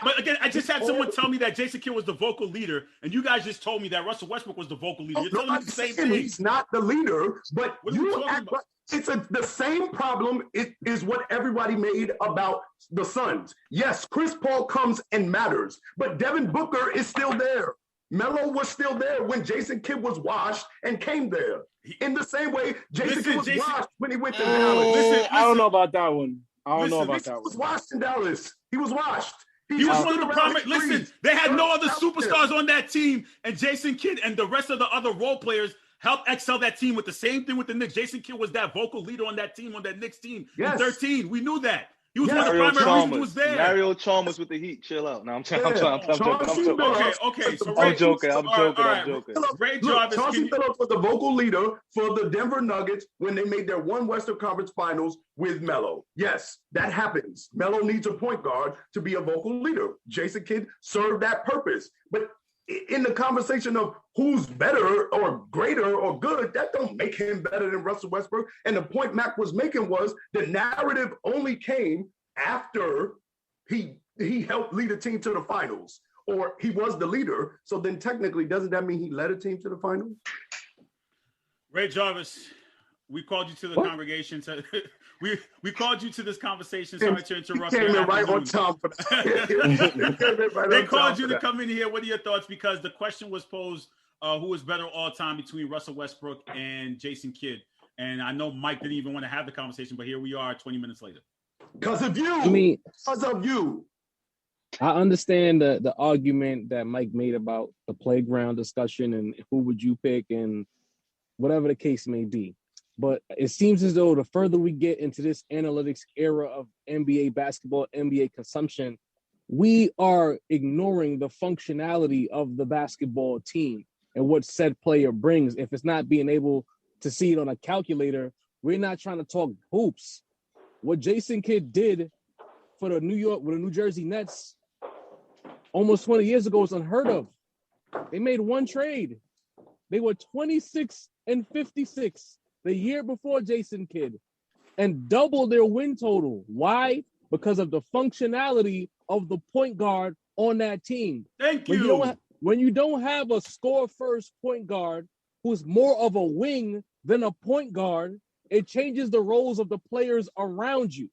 someone tell me that Jason Kidd was the vocal leader, and you guys just told me that Russell Westbrook was the vocal leader. You're telling me the same thing. He's not the leader, but you act like the same problem is what everybody made about the Suns. Yes, Chris Paul comes and matters, but Devin Booker is still there. Melo was still there when Jason Kidd was washed and came there. In the same way, Jason Kidd was washed when he went to Dallas. Listen, I don't know about that one. I don't know about that one. He was washed in Dallas. He was washed. He was one of the primary. Listen, they had no other superstars on that team, and Jason Kidd and the rest of the other role players helped excel that team with the same thing with the Knicks. Jason Kidd was that vocal leader on that team, on that Knicks team in 13. We knew that. He was one of the primary reasons he was there. Mario Chalmers with the Heat. Chill out. No, I'm joking. Okay. So I'm joking. Ray Jarvis. Chauncey Billups was the vocal leader for the Denver Nuggets when they made their one Western Conference Finals with Melo. Yes, that happens. Melo needs a point guard to be a vocal leader. Jason Kidd served that purpose. But in the conversation of who's better or greater or good, that don't make him better than Russell Westbrook. And the point Mac was making was the narrative only came after he helped lead a team to the finals, or he was the leader. So then technically, doesn't that mean he led a team to the finals? Ray Jarvis, we called you to the congregation. We called you to this conversation. Sorry to interrupt. Came in right on time for that. They called you to come in here. What are your thoughts? Because the question was posed, who is better all time between Russell Westbrook and Jason Kidd? And I know Mike didn't even want to have the conversation, but here we are 20 minutes later. Because of you. Because of you. I understand the argument that Mike made about the playground discussion and who would you pick and whatever the case may be. But it seems as though the further we get into this analytics era of NBA basketball, NBA consumption, we are ignoring the functionality of the basketball team and what said player brings. If it's not being able to see it on a calculator, we're not trying to talk hoops. What Jason Kidd did for the New Jersey Nets almost 20 years ago was unheard of. They made one trade. They were 26-56. The year before Jason Kidd, and double their win total. Why? Because of the functionality of the point guard on that team. Thank you. When you don't have a score-first point guard who's more of a wing than a point guard, it changes the roles of the players around you.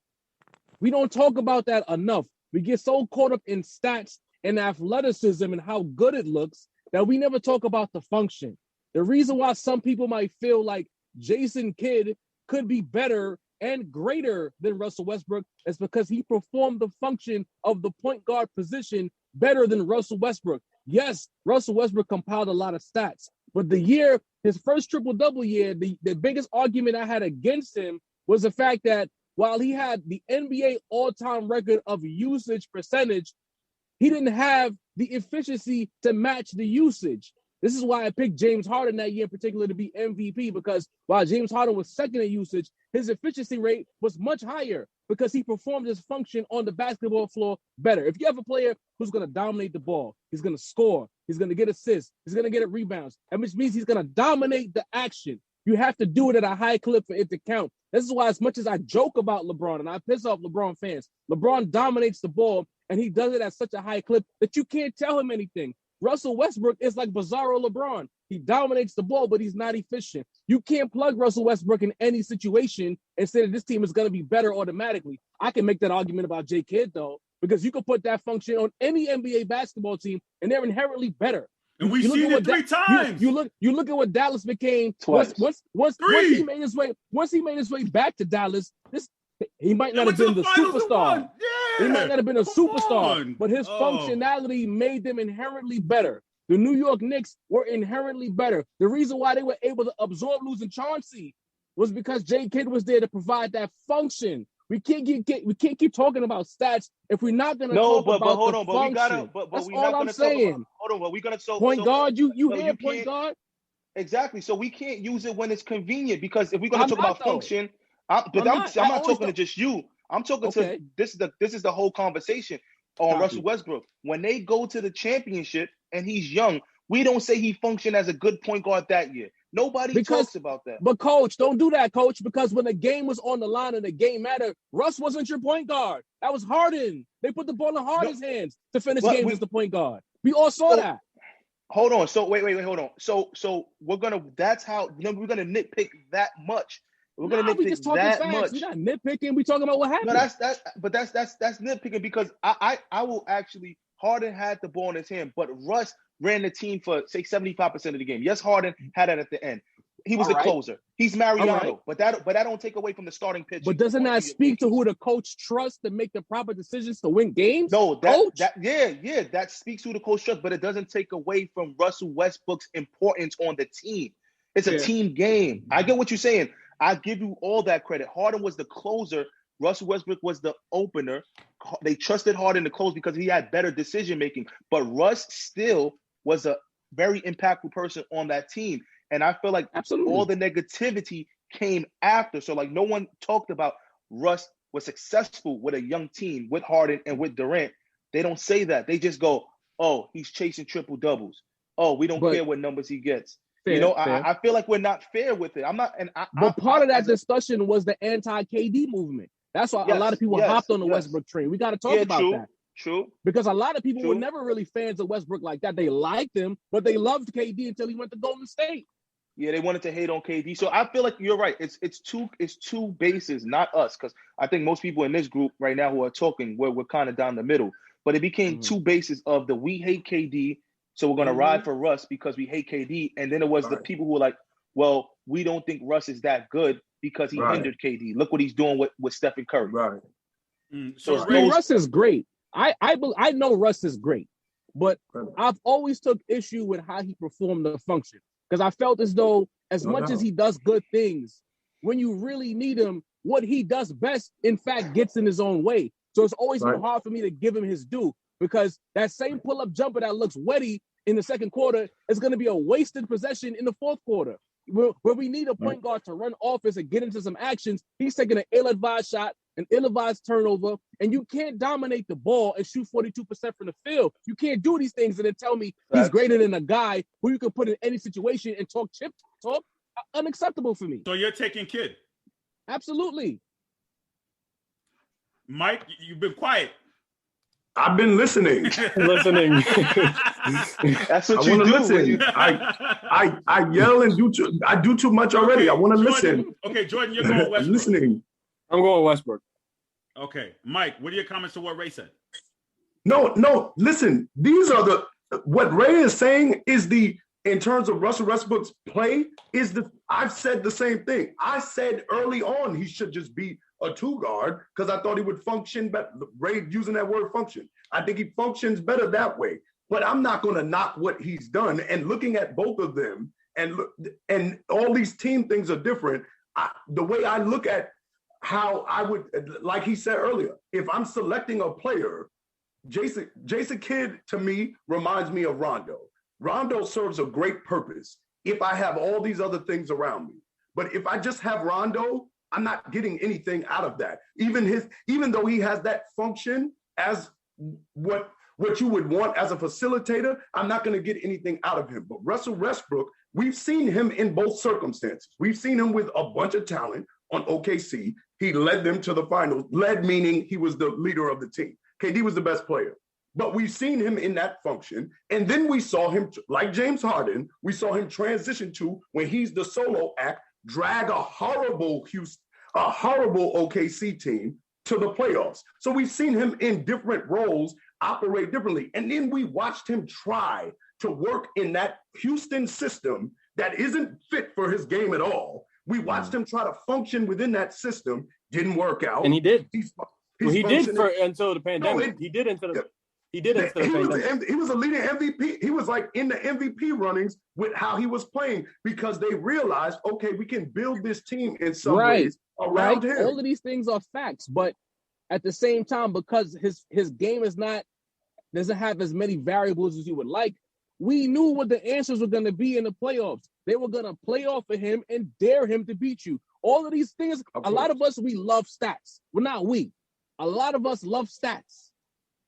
We don't talk about that enough. We get so caught up in stats and athleticism and how good it looks that we never talk about the function. The reason why some people might feel like Jason Kidd could be better and greater than Russell Westbrook is because he performed the function of the point guard position better than Russell Westbrook. Yes, Russell Westbrook compiled a lot of stats, but his first triple-double year, the biggest argument I had against him was the fact that while he had the NBA all-time record of usage percentage, he didn't have the efficiency to match the usage. This is why I picked James Harden that year in particular to be MVP, because while James Harden was second in usage, his efficiency rate was much higher because he performed his function on the basketball floor better. If you have a player who's going to dominate the ball, he's going to score, he's going to get assists, he's going to get rebounds, and which means he's going to dominate the action. You have to do it at a high clip for it to count. This is why, as much as I joke about LeBron and I piss off LeBron fans, LeBron dominates the ball and he does it at such a high clip that you can't tell him anything. Russell Westbrook is like Bizarro LeBron. He dominates the ball, but he's not efficient. You can't plug Russell Westbrook in any situation and say that this team is going to be better automatically. I can make that argument about J. Kidd, though, because you can put that function on any NBA basketball team, and they're inherently better. And we've seen it 3 times. You look at what Dallas became twice. Once he made his way back to Dallas, he might not have been the superstar. Yeah. He might not have been a superstar, but his functionality made them inherently better. The New York Knicks were inherently better. The reason why they were able to absorb losing Chauncey was because J. Kidd was there to provide that function. We can't keep talking about stats if we're not going to talk about the function. That's all I'm saying. Hold on, but we're gonna point guard. You hear point guard? Exactly. So we can't use it when it's convenient, because if we're gonna talk about function, I'm not talking to just you. I'm talking to this is the whole conversation on Russell Westbrook. When they go to the championship and he's young, we don't say he functioned as a good point guard that year. Nobody talks about that. But coach, don't do that, coach, because when the game was on the line and the game mattered, Russ wasn't your point guard. That was Harden. They put the ball in Harden's hands to finish games as the point guard. We all saw that. Hold on. So wait, hold on. So we're gonna we're gonna nitpick that much. We're gonna nitpick that much. We're not nitpicking. We're talking about what happened. No, that's nitpicking, because I will actually, Harden had the ball in his hand, but Russ ran the team for, say, 75% of the game. Yes, Harden had it at the end. He was the closer. He's Mariano, but that don't take away from the starting pitch. But doesn't that speak to who the coach trusts to make the proper decisions to win games? No, that speaks who the coach trusts, but it doesn't take away from Russell Westbrook's importance on the team. It's a team game. I get what you're saying. I give you all that credit. Harden was the closer. Russell Westbrook was the opener. They trusted Harden to close because he had better decision making. But Russ still was a very impactful person on that team. And I feel like all the negativity came after. So, like, no one talked about Russ was successful with a young team, with Harden and with Durant. They don't say that. They just go, oh, he's chasing triple doubles. Oh, we don't care what numbers he gets. I feel like we're not fair with it. I'm not. But part of that discussion was the anti-KD movement. That's why a lot of people hopped on the Westbrook train. We got to talk about that. True. Because a lot of people were never really fans of Westbrook like that. They liked him, but they loved KD until he went to Golden State. Yeah, they wanted to hate on KD. So I feel like you're right. It's two bases, not us, because I think most people in this group right now who are talking, we're kind of down the middle. But it became two bases of the we hate KD, so we're going to ride for Russ because we hate KD. And then it was the people who were like, well, we don't think Russ is that good because he hindered KD. Look what he's doing with Stephen Curry. Right. So Russ is great. I know Russ is great, but I've always took issue with how he performed the function, because I felt as though as much as he does good things, when you really need him, what he does best, in fact, gets in his own way. So it's always been hard for me to give him his due, because that same pull-up jumper that looks wetty in the second quarter is going to be a wasted possession in the fourth quarter. Where we need a point guard to run offense and get into some actions, he's taking an ill-advised shot, an ill-advised turnover, and you can't dominate the ball and shoot 42% from the field. You can't do these things and then tell me he's greater than a guy who you can put in any situation and talk chip talk. Unacceptable for me. So you're taking Kidd? Absolutely. Mike, you've been quiet. I've been listening. That's what you do. Listen. I yell and I do too much already. I want to listen. Okay, Jordan, you're going Westbrook. I'm listening. I'm going Westbrook. Okay, Mike, what are your comments to what Ray said? No, listen, these are what Ray is saying is in terms of Russell Westbrook's play, I've said the same thing. I said early on he should just be a 2-guard because I thought he would function better. Ray using that word function. I think he functions better that way. But I'm not going to knock what he's done. And looking at both of them, and all these team things are different. The way I look at how I would, like he said earlier, if I'm selecting a player, Jason Kidd to me reminds me of Rondo. Rondo serves a great purpose if I have all these other things around me. But if I just have Rondo, I'm not getting anything out of that. Even though he has that function as what you would want as a facilitator, I'm not going to get anything out of him. But Russell Westbrook, we've seen him in both circumstances. We've seen him with a bunch of talent on OKC. He led them to the finals. Led meaning he was the leader of the team. KD was the best player. But we've seen him in that function. And then we saw him, like James Harden, we saw him transition to, when he's the solo act, drag a horrible OKC team to the playoffs. So we've seen him in different roles operate differently. And then we watched him try to work in that Houston system that isn't fit for his game at all. We watched him try to function within that system. Didn't work out. And he did. He did until the pandemic. He did until the pandemic. He was a leading MVP. He was like in the MVP runnings with how he was playing because they realized, okay, we can build this team in some ways around him. All of these things are facts, but at the same time, because his game doesn't have as many variables as you would like, we knew what the answers were going to be in the playoffs. They were going to play off of him and dare him to beat you. All of these things, a lot of us, we love stats. Well, not we. A lot of us love stats.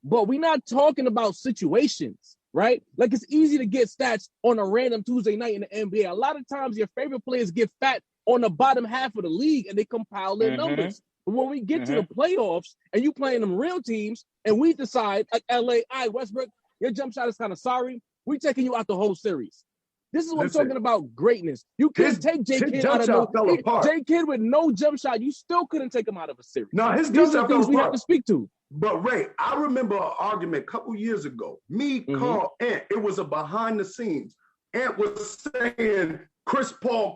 But we're not talking about situations, right? Like, it's easy to get stats on a random Tuesday night in the NBA. A lot of times your favorite players get fat on the bottom half of the league and they compile their numbers. But when we get to the playoffs and you playing them real teams and we decide, like LA, Westbrook, your jump shot is kind of sorry. We're taking you out the whole series. This is what I'm talking about, greatness. You can't take J. Kidd out of J. Kidd with no jump shot. You still couldn't take him out of a series. No, his jump shot things we have to speak to. But Ray, I remember an argument a couple years ago. Me, Carl, Ant, it was a behind the scenes. Ant was saying, Chris Paul.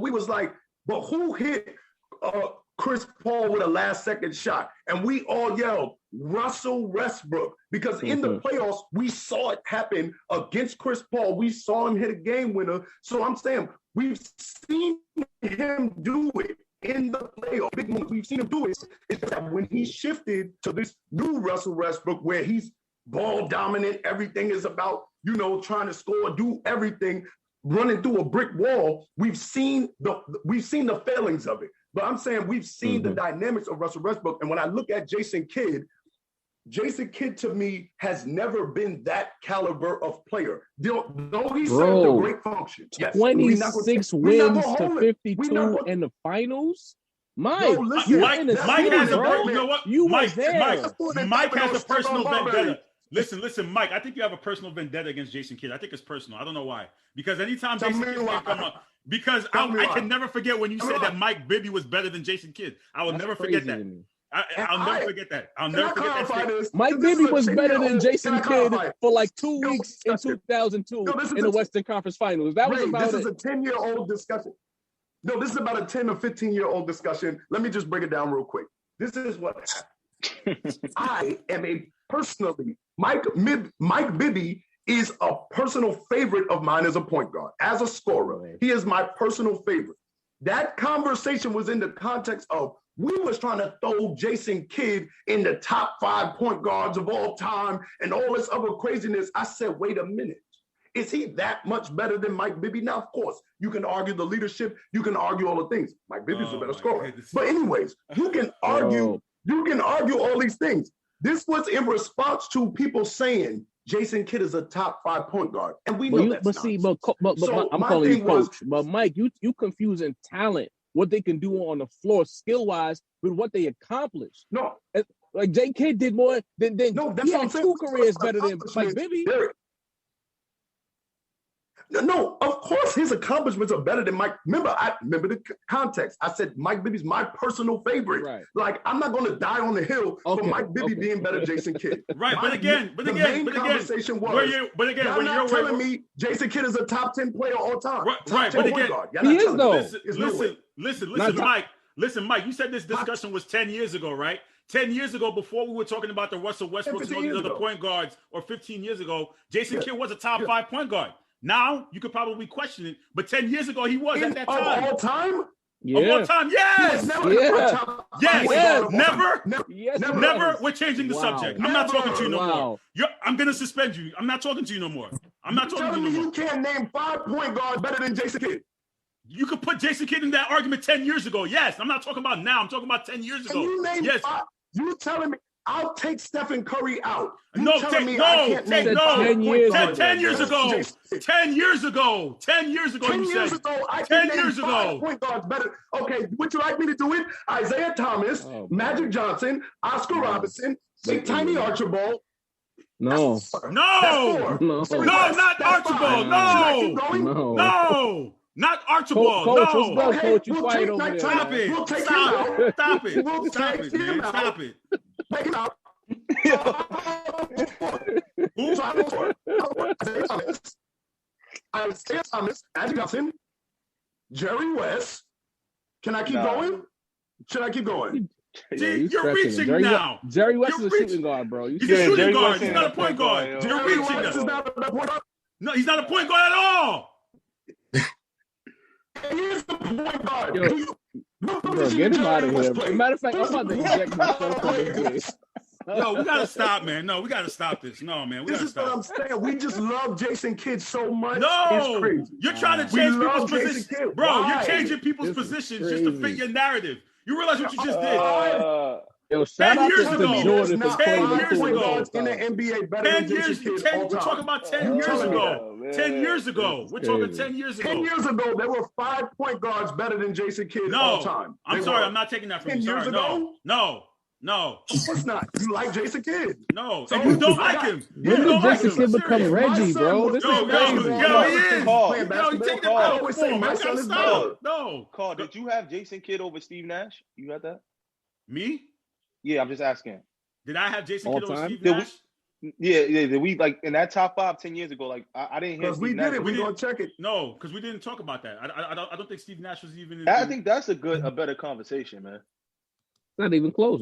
We was like, but who hit Chris Paul with a last second shot? And we all yelled, Russell Westbrook, because in the playoffs, we saw it happen against Chris Paul. We saw him hit a game winner. So I'm saying we've seen him do it in the playoffs. Big moment. We've seen him do it. It's that when he shifted to this new Russell Westbrook, where he's ball dominant, everything is about, trying to score, do everything, running through a brick wall. We've seen the failings of it. But I'm saying we've seen the dynamics of Russell Westbrook. And when I look at Jason Kidd to me has never been that caliber of player. Though he served a great function. 26 wins to 52 in the finals. Mike, Mike has a, you know what? Mike has a personal vendetta. Listen, Mike, I think you have a personal vendetta against Jason Kidd. I think it's personal. I don't know why. Because anytime Jason Kidd come up, because I can never forget when you said that Mike Bibby was better than Jason Kidd. I will never forget that. I'll never forget that. I'll never forget that. Mike Bibby was better than Jason Kidd for like 2 weeks in 2002 in the Western Conference Finals. That was about it. This is a 10-year-old discussion. No, this is about a 10 or 15-year-old discussion. Let me just break it down real quick. This is what happened. I am Mike Bibby is a personal favorite of mine as a point guard, as a scorer. He is my personal favorite. That conversation was in the context of we was trying to throw Jason Kidd in the top 5 point guards of all time and all this other craziness. I said, wait a minute. Is he that much better than Mike Bibby? Now, of course, you can argue the leadership. You can argue all the things. Mike Bibby's a better scorer. But anyways, you can argue all these things. This was in response to people saying Jason Kidd is a top 5 point guard. And we know that's I'm calling you coach. But Mike, you confusing talent, what they can do on the floor skill-wise with what they accomplished. No. Like J. Kidd did more than he had 2 careers better than Mike Bibby. No, of course course, his accomplishments are better than Mike. Remember the context. I said Mike Bibby's my personal favorite. Right. Like, I'm not going to die on the hill for Mike Bibby being better than Jason Kidd. Right, the main conversation was, y'all not telling me Jason Kidd is a top 10 player all time. Right, but again, he is though. Listen, Mike, you said this discussion was 10 years ago, right? 10 years ago, before we were talking about the Russell Westbrooks and all these other point guards, or 15 years ago, Jason Kidd was a top 5 point guard. Now, you could probably question it, but 10 years ago, he was at that time. Of all time? Yeah. Of all time, yes! Never. We're changing the subject. I'm not talking to you no more. I'm going to suspend you. I'm not talking to you no more. I'm not talking to you no more. You can't name 5 point guards better than Jason Kidd. You could put Jason Kidd in that argument 10 years ago. Yes, I'm not talking about now. I'm talking about 10 years ago. Yes. You telling me I'll take Stephen Curry out? 10 years ago. 10 years ago. 10 years ago. 10 years ago. 10 years ago. 10 years ago. Point guards better. Okay, would you like me to do it? Isaiah Thomas, Magic Johnson, Oscar Robertson, Big Tiny Archibald. No, not Archibald. No. Not Archibald. Coach, no. Well, Coach, you fight over there. Stop it. We'll take Stop it. We'll Stop take it, man. him out. Stop it. Take him out. Isaiah Thomas, Magic Johnson, Jerry West. Can I keep going? Should I keep going? You're reaching now. Jerry West is a shooting guard, bro. He's a shooting guard. He's not a point guard. You're reaching now. No, he's not a point guard at all. He is the point guard. Bro, get him out of here. As a matter of fact, I'm about to eject myself from this game. Yo, we gotta stop, man. No, we gotta stop this. No, man, we this gotta is stop. What I'm saying. We just love Jason Kidd so much. No, it's crazy. You're trying to change people's positions, bro. You're changing people's positions just to fit your narrative. You realize what you just did? Yo, shout 10 out years to ago. Jordan for 10 years ago. In the NBA better 10 than years. Jason Kidd. We're talking about 10 years ago. 10 years ago. We're talking 10 years ago. 10 years ago, there were 5 point guards better than Jason Kidd all time. I'm sorry. I'm not taking that from you. 10 years ago? No. Of course not. You like Jason Kidd. No. And you don't like him. When did Jason Kidd become Reggie, bro? This is crazy. Yo, he is. Yo, you take that out of form. I gotta stop. No. Carl, did you have Jason Kidd over Steve Nash? You had that? Me? Yeah, I'm just asking. Did I have Jason Kidd over Steve Nash? Yeah. Did we, like, in that top 5 10 years ago, like, I didn't hear Steve we Nash. did it. We gonna check it. No, because we didn't talk about that. I don't think Steve Nash was even I think that's a better conversation, man. Not even close.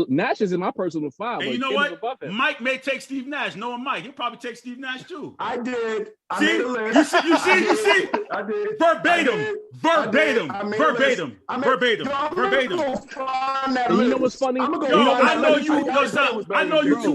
Nash is in my personal 5. And you know what? Mike may take Steve Nash. Knowing Mike, he'll probably take Steve Nash too. I did. I see? made a list. You see? I did. Verbatim. You know what's funny? I know you too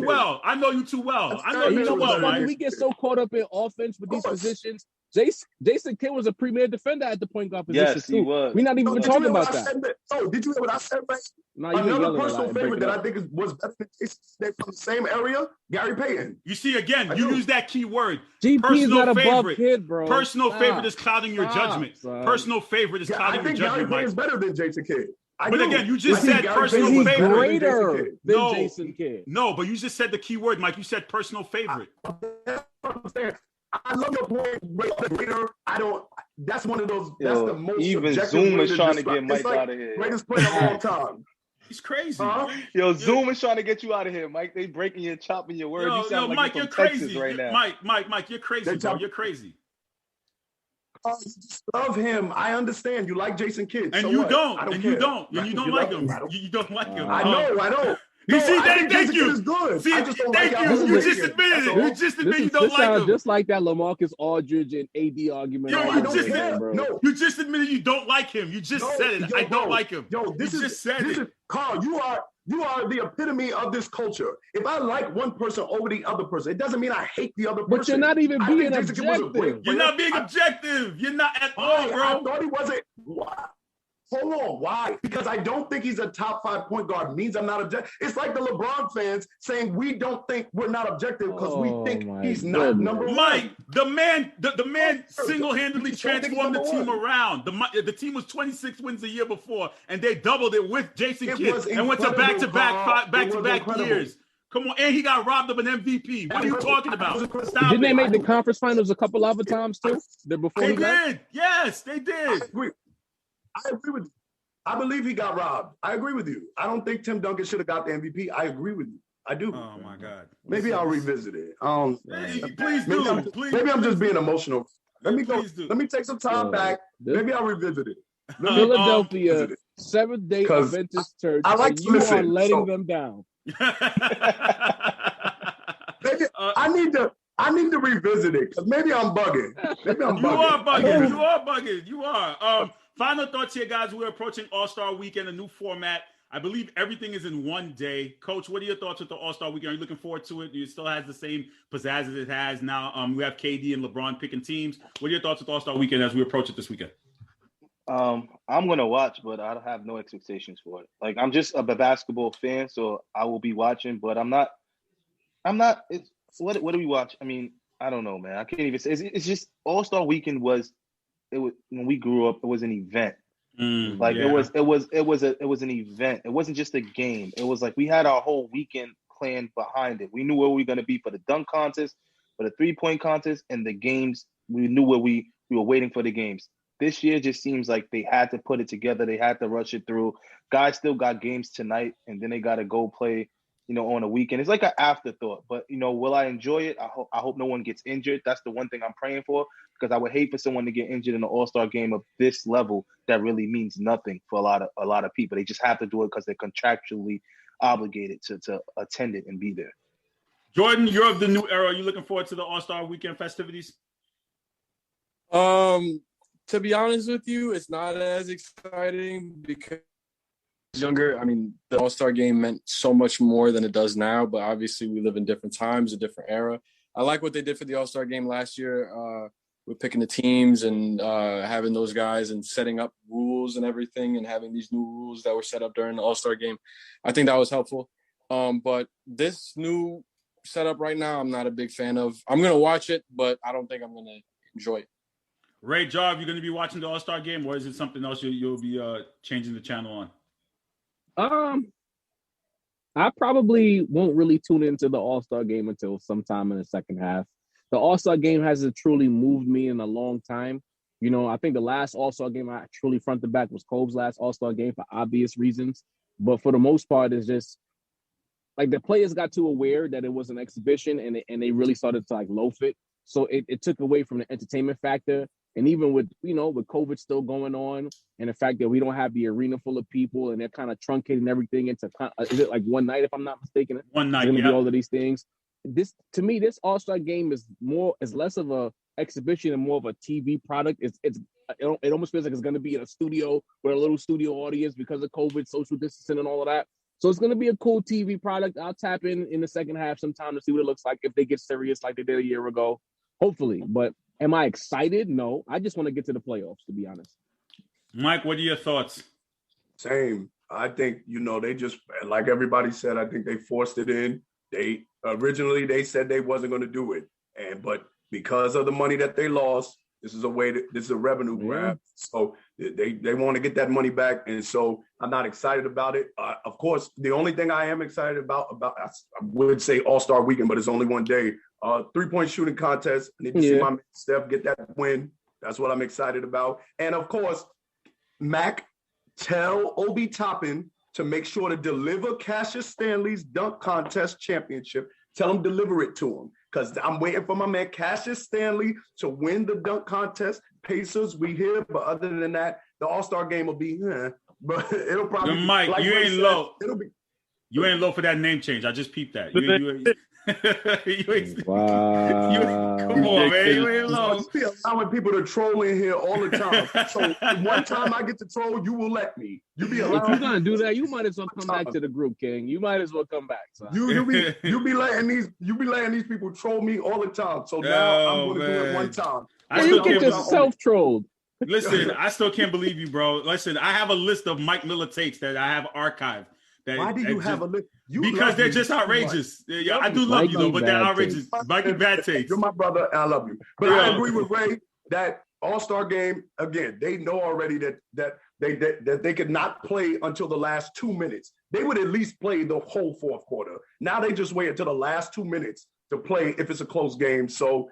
well. You know what's funny? We get so caught up in offense with these positions. Jason Kidd was a premier defender at the point guard position. Yes, he was. We're not even talking about that. Oh, did you hear what I said, right? No, another personal favorite that I think was better than Jason from the same area, Gary Payton. You see, again, you use that key word. GP is not above Kidd, bro. Personal favorite is clouding your judgment. Personal favorite is clouding your judgment, I think Gary Payton is better than Jason Kidd. But again, you just said personal favorite. Greater than Jason Kidd. No, but you just said the key word, Mike. You said personal favorite. I love your point, greater. I don't. That's one of those. That's the most. Even Zoom is trying to get Mike out of here. Greatest player of all time. He's crazy. Zoom is trying to get you out of here, Mike. They breaking your chopping your words. You sound like Mike, you're crazy Texas right now. Mike, you're crazy, bro. You're crazy. I love him. I understand. You like Jason Kidd, and you don't. And you don't like him. You don't like him. I know. You see, thank you. See, thank you. You just admitted it. You just admitted you don't like him. Just like that LaMarcus Aldridge and AD argument. You just admitted you don't like him. You just said it. I don't like him. Carl, you are the epitome of this culture. If I like one person over the other person, it doesn't mean I hate the other person. But you're not even being objective. You're not being objective. You're not at all, bro. I thought he wasn't. Hold on, why? Because I don't think he's a top 5 point guard means I'm not objective. It's like the LeBron fans saying we don't think we're not objective because we think he's not number 1. Mike, the man single-handedly transformed the team around. The team was 26 wins the year before, and they doubled it with Jason Kidd and went to back-to-back years. Come on, and he got robbed of an MVP. What are you talking about? Stop Didn't they it. make the conference finals a couple other times too? Before They he left? did. Yes, they did. I agree with you. I believe he got robbed. I agree with you. I don't think Tim Duncan should have got the MVP. I agree with you. I do. Oh my God. Maybe I'll revisit it. Please do. Maybe I'm just being emotional. Let me go. Please do. Let me take some time back. Maybe I'll revisit it. Philadelphia, Seventh-day Adventist Church, I like and to you listen, are letting so- them down. Maybe I need to revisit it because maybe I'm bugging. Maybe I'm bugging. You are bugging. You are bugging. You are. Final thoughts here, guys. We're approaching All-Star Weekend, a new format. I believe everything is in one day. Coach, what are your thoughts with the All-Star Weekend? Are you looking forward to it? It still has the same pizzazz as it has now. We have KD and LeBron picking teams. What are your thoughts with All-Star Weekend as we approach it this weekend? I'm gonna watch, but I have no expectations for it. Like, I'm just a basketball fan, so I will be watching, but I'm not. What do we watch? I mean, I don't know, man. I can't even say. It's just All-Star Weekend was when we grew up. It was an event. It was an event. It wasn't just a game. It was like we had our whole weekend planned behind it. We knew where we were going to be for the dunk contest, for the 3-point contest, and the games. We knew where we were waiting for the games. This year just seems like they had to put it together. They had to rush it through. Guys still got games tonight, and then they got to go play, on a weekend. It's like an afterthought. But, will I enjoy it? I hope no one gets injured. That's the one thing I'm praying for, because I would hate for someone to get injured in an All-Star game of this level that really means nothing for a lot of people. They just have to do it because they're contractually obligated to attend it and be there. Jordan, you're of the new era. Are you looking forward to the All-Star Weekend festivities? To be honest with you, it's not as exciting because younger. I mean, the All-Star game meant so much more than it does now, but obviously we live in different times, a different era. I like what they did for the All-Star game last year with picking the teams and having those guys and setting up rules and everything and having these new rules that were set up during the All-Star game. I think that was helpful. But this new setup right now, I'm not a big fan of. I'm going to watch it, but I don't think I'm going to enjoy it. Ray Jarv, you going to be watching the All-Star game, or is it something else you'll be changing the channel on? I probably won't really tune into the All-Star game until sometime in the second half. The All-Star game hasn't truly moved me in a long time. I think the last All-Star game I truly front to back was Kobe's last All-Star game for obvious reasons. But for the most part, it's just like the players got too aware that it was an exhibition and they really started to like loaf it. So it took away from the entertainment factor. And even with, with COVID still going on and the fact that we don't have the arena full of people and they're kind of truncating everything into, is it like one night, if I'm not mistaken? One night, it's going to be all of these things. To me, this All-Star game is less of a exhibition and more of a TV product. It almost feels like it's going to be in a studio with a little studio audience because of COVID, social distancing and all of that. So it's going to be a cool TV product. I'll tap in the second half sometime to see what it looks like if they get serious like they did a year ago. Hopefully. But am I excited? No. I just want to get to the playoffs, to be honest. Mike, what are your thoughts? Same. I think, they just, like everybody said, I think they forced it in. They originally they said they wasn't going to do it. But because of the money that they lost, this is a revenue grab. So they want to get that money back. And so I'm not excited about it. Of course, the only thing I am excited about I would say All-Star Weekend, but it's only one day. 3-point shooting contest. I need to see my man Steph get that win. That's what I'm excited about. And of course, Mac, tell Obi Toppin to make sure to deliver Cassius Stanley's dunk contest championship. Tell him deliver it to him because I'm waiting for my man Cassius Stanley to win the dunk contest. Pacers, we here, but other than that, the All-Star game will be, but it'll probably. Mike, like you ain't said, low. It'll be. You ain't low for that name change. I just peeped that. Wow. Come on, man. You ain't low. You allowing people to troll in here all the time. So one time I get to troll, you will let me. You be allowing. If you're gonna do that, you might as well come back to the group, King. You might as well come back. Son. You be letting these people troll me all the time. So now I'm gonna do it one time. You get yourself trolled. Listen, I still can't believe you, bro. Listen, I have a list of Mike Miller tapes that I have archived. Why do you have a list? Because they're just outrageous. Yeah, I do love you though, but they're outrageous. Mikey bad takes. You're my brother, and I love you. But I agree with Ray that All-Star game, again, they know already that they could not play until the last 2 minutes. they would at least play the whole fourth quarter. Now they just wait until the last 2 minutes to play if it's a close game. So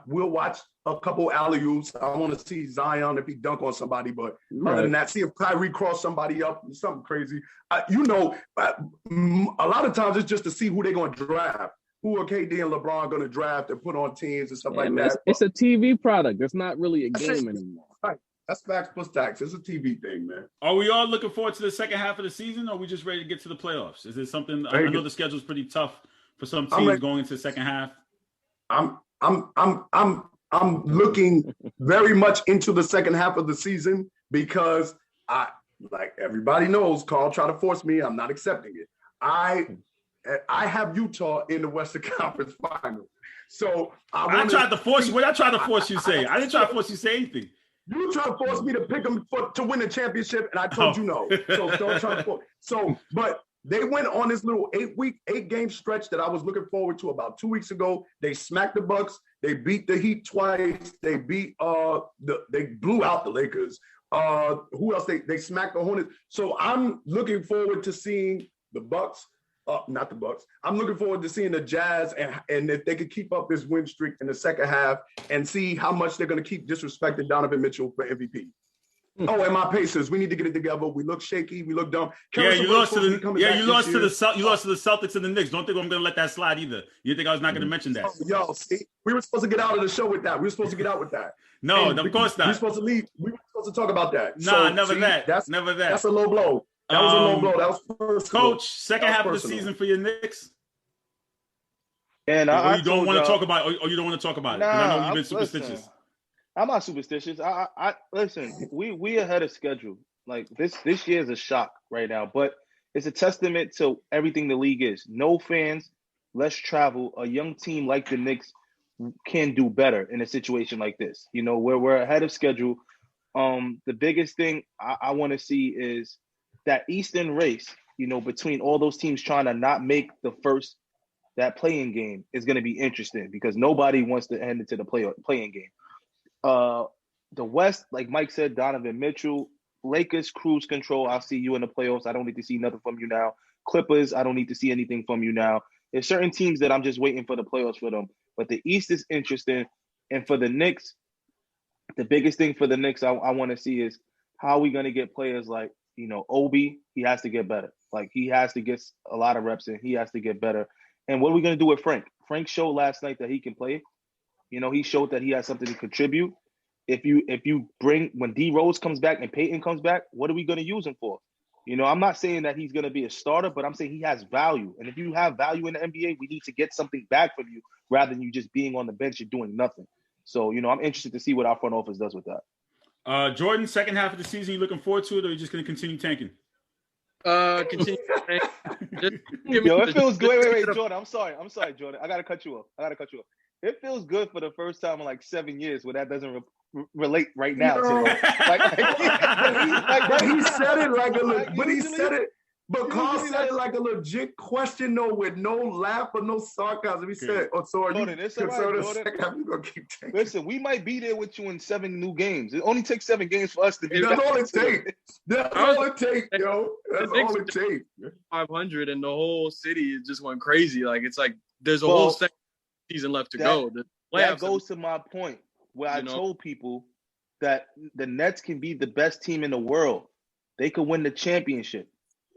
we'll watch a couple alley-oops. I want to see Zion if he dunk on somebody, but other than that, see if Kyrie cross somebody up, something crazy. A lot of times it's just to see who they're going to draft. Who are KD and LeBron going to draft and put on teams and stuff like that. It's a TV product. It's not really a game anymore. Right. That's facts plus tax. It's a TV thing, man. Are we all looking forward to the second half of the season, or are we just ready to get to the playoffs? Is it something? I know the schedule's pretty tough for some teams going into the second half. I'm looking very much into the second half of the season because like everybody knows, Carl tried to force me. I'm not accepting it. I have Utah in the Western Conference Final. So I tried to force you. What I tried to force you to say? I didn't try to force you to say anything. You tried to force me to pick them to win the championship, and I told you no. So don't try to force. So, but they went on this little 8-game stretch that I was looking forward to about 2 weeks ago. They smacked the Bucks. They beat the Heat twice. They beat they blew out the Lakers. Who else? They smacked the Hornets. So I'm looking forward to seeing the Bucks. Not the Bucks. I'm looking forward to seeing the Jazz and if they could keep up this win streak in the second half and see how much they're going to keep disrespecting Donovan Mitchell for MVP. And my Pacers, we need to get it together. We look shaky. We look dumb. You lost to the Celtics and the Knicks. Don't think I'm going to let that slide either. You think I was not going to mention that? See, we were supposed to get out of the show with that. No, of course not. We were supposed to leave. We were supposed to talk about that. Never that. That's a low blow. That was a low blow. That was personal. Coach, second half of the season for your Knicks. And you don't want to talk about it. Or you don't want to talk about it. Because I know you've been superstitious. I'm not superstitious. I listen. We ahead of schedule. Like this year is a shock right now, but it's a testament to everything the league is. No fans, less travel. A young team like the Knicks can do better in a situation like this. You know, where we're ahead of schedule. The biggest thing I want to see is that Eastern race. You know, between all those teams trying to not make that play-in game is going to be interesting because nobody wants to end into the play-in game. The West, like Mike said, Donovan Mitchell, Lakers cruise control. I'll see you in the playoffs. I don't need to see nothing from you now. Clippers, I don't need to see anything from you now. There's certain teams that I'm just waiting for the playoffs for them. But the East is interesting. And for the Knicks, the biggest thing for the Knicks I want to see is how are we going to get players like, you know, Obi, he has to get better. Like he has to get a lot of reps in. He has to get better. And what are we going to do with Frank? Frank showed last night that he can play. You know, he showed that he has something to contribute. If you bring when D Rose comes back and Peyton comes back, what are we going to use him for? You know, I'm not saying that he's going to be a starter, but I'm saying he has value. And if you have value in the NBA, we need to get something back from you rather than you just being on the bench and doing nothing. So, you know, I'm interested to see what our front office does with that. Jordan, second half of the season, you looking forward to it, or are you just going to continue tanking? Continue. It feels good. Wait, Jordan. I'm sorry, Jordan. I gotta cut you off. It feels good for the first time in like 7 years where that doesn't relate right now. But he said it like a legit. But he said it. But Carl said it like a legit question, though, with no laugh or no sarcasm. He said, "Oh, so are you concerned the second half you gonna keep taking?" Listen, we might be there with you in 7 new games. It only takes 7 games for us to be. That's all it takes. That's all it takes, yo. That's all it takes. 500 and the whole city is just going crazy. Like it's like there's a whole second season left to go. That goes to my point where I told people that the Nets can be the best team in the world. They could win the championship.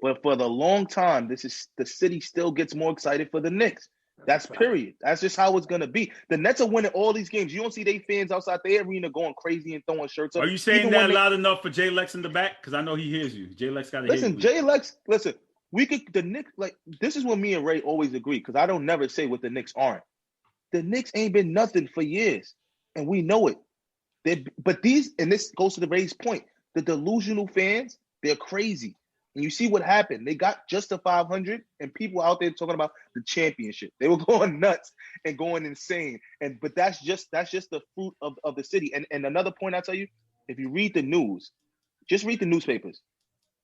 But for the long time, the city still gets more excited for the Knicks. That's period. That's just how it's going to be. The Nets are winning all these games. You don't see their fans outside the arena going crazy and throwing shirts up. Are you saying that loud enough for Jay Lex in the back? Because I know he hears you. Jay Lex got to hear you. Listen, Jay Lex, the Knicks, like, this is what me and Ray always agree, because I don't never say what the Knicks aren't. The Knicks ain't been nothing for years, and we know it. And this goes to the Ray's point, the delusional fans, they're crazy. And you see what happened. They got just to 500, and people out there talking about the championship. They were going nuts and going insane. But that's just the fruit of the city. And another point I'll tell you, if you read the news, just read the newspapers.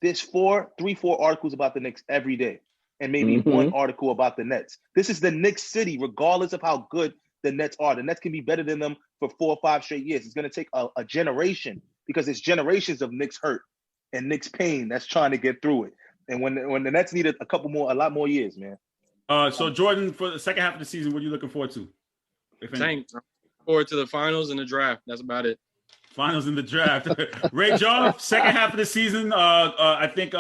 There's 4 articles about the Knicks every day, and maybe one article about the Nets. This is the Knicks city, regardless of how good the Nets are. The Nets can be better than them for 4 or 5 straight years. It's going to take a generation, because it's generations of Knicks hurt and Knicks pain that's trying to get through it. And when the Nets need a lot more years, man. So Jordan, for the second half of the season, what are you looking forward to? Tank. Forward to the finals and the draft. That's about it. Finals in the draft. Ray John, second half of the season. I think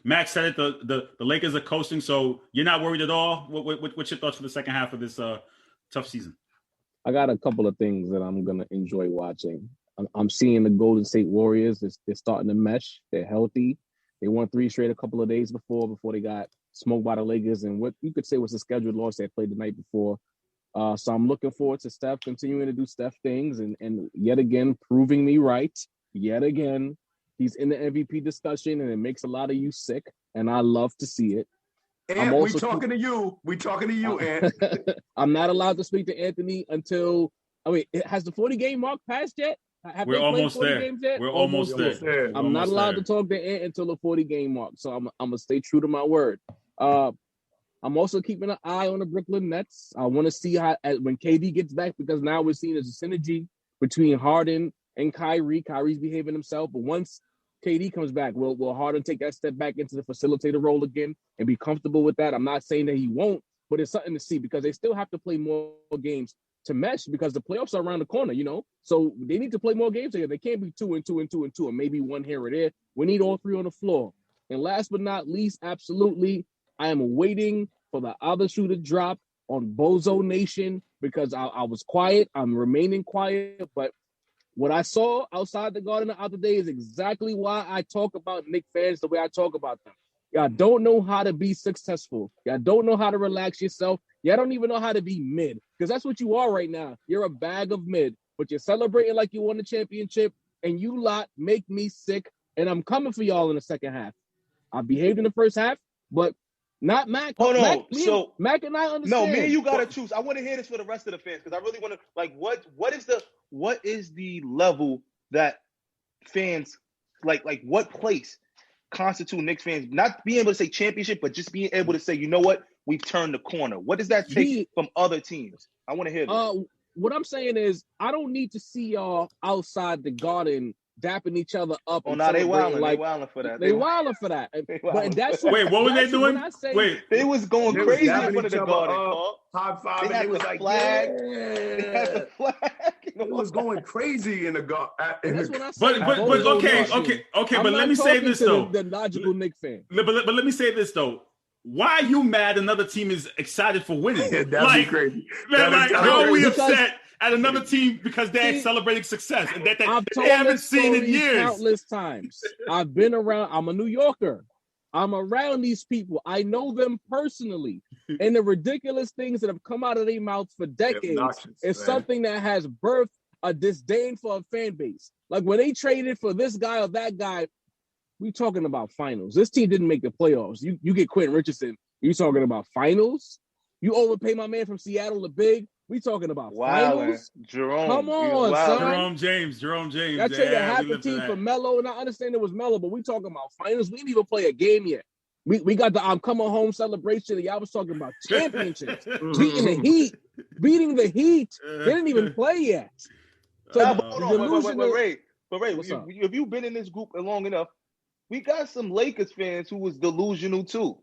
Max said it. The Lakers are coasting, so you're not worried at all. What's your thoughts for the second half of this tough season? I got a couple of things that I'm gonna enjoy watching. I'm seeing the Golden State Warriors. They're starting to mesh. They're healthy. They won 3 straight a couple of days before they got smoked by the Lakers, and what you could say was a scheduled loss they played the night before. So I'm looking forward to Steph continuing to do Steph things and yet again proving me right. Yet again, he's in the MVP discussion, and it makes a lot of you sick, and I love to see it. And we talking to you. We talking to you, Ant. I'm not allowed to speak to Anthony until has the 40-game mark passed yet? We're almost there. We're almost there. I'm not allowed to talk to Ant until the 40-game mark, so I'm gonna stay true to my word. I'm also keeping an eye on the Brooklyn Nets. I want to see how when KD gets back, because now we're seeing there's a synergy between Harden and Kyrie. Kyrie's behaving himself, but once KD comes back, will Harden take that step back into the facilitator role again and be comfortable with that? I'm not saying that he won't, but it's something to see because they still have to play more games to mesh because the playoffs are around the corner, So they need to play more games together. They can't be 2 and 2 and 2 and 2 and maybe one here or there. We need all 3 on the floor. And last but not least, absolutely, I am waiting for the other shoe to drop on Bozo Nation because I was quiet. I'm remaining quiet. But what I saw outside the Garden the other day is exactly why I talk about Knicks fans the way I talk about them. Y'all don't know how to be successful. Y'all don't know how to relax yourself. Y'all don't even know how to be mid because that's what you are right now. You're a bag of mid, but you're celebrating like you won the championship, and you lot make me sick, and I'm coming for y'all in the second half. I behaved in the first half, but not Mac. Hold on. Mac and I understand. No, me and you gotta choose. I want to hear this for the rest of the fans because I really want to what is the level that fans like what place constitute Knicks fans not being able to say championship, but just being able to say, you know what, we've turned the corner. What does that take from other teams? I want to hear this. What I'm saying is I don't need to see y'all outside the Garden dapping each other up. Oh, no, they wilding. They wilding for that. They wilding for that. But that's wait, what were they doing? They was going crazy in front of the Garden. High five. They had the flag. They had the flag. It was going crazy in the Garden. That's what I said. Okay. But let me say this though. The logical Knicks fan. But let me say this though. Why are you mad another team is excited for winning? That'd be crazy. Man, how are we upset at another team because they're celebrating success and that they haven't seen in years? Countless times. I've been around. I'm a New Yorker. I'm around these people. I know them personally. And the ridiculous things that have come out of their mouths for decades is something that has birthed a disdain for a fan base. Like when they traded for this guy or that guy, we talking about finals. This team didn't make the playoffs. You get Quentin Richardson. You talking about finals? You overpay my man from Seattle the big. We talking about finals. Jerome. Come on, son. Jerome James. I traded half the team for Melo, and I understand it was Melo, but we talking about finals. We didn't even play a game yet. We got the I'm coming home celebration. Y'all was talking about championships. Beating the Heat. They didn't even play yet. So hold on, Ray, if you've been in this group long enough, we got some Lakers fans who was delusional too.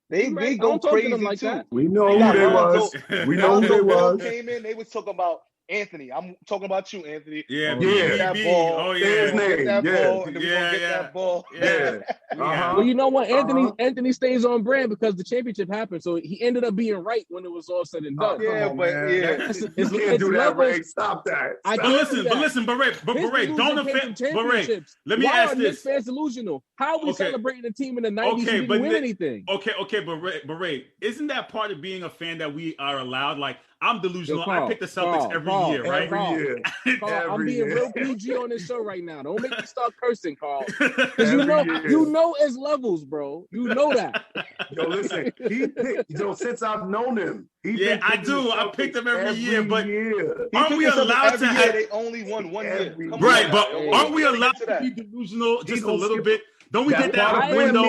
They go crazy like too. That. We know who they was. We know who they was. Came in, they was talking about Anthony. I'm talking about you, Anthony. Yeah. That ball. Oh yeah. That ball. Yeah. Well, you know what? Anthony stays on brand because the championship happened. So he ended up being right when it was all said and done. You can't do that, Ray. Stop that. But listen, Ray, don't offend. But Ray, let me ask this. Why are fans delusional? How are we celebrating the team in the 90s who didn't win anything? Okay, but Ray, isn't that part of being a fan that we are allowed? Like, I'm delusional. I pick the Celtics every year, right? Every year. Carl, I'm being real PG on this show right now. Don't make me start cursing, Carl. Because you know it's levels, bro. You know that. Yo, listen, he picked, since I've known him. I do. I pick them every year, but year. Aren't we allowed to have? They only won one year. Right, but aren't we allowed to be delusional just a little bit? Don't we get that out of window?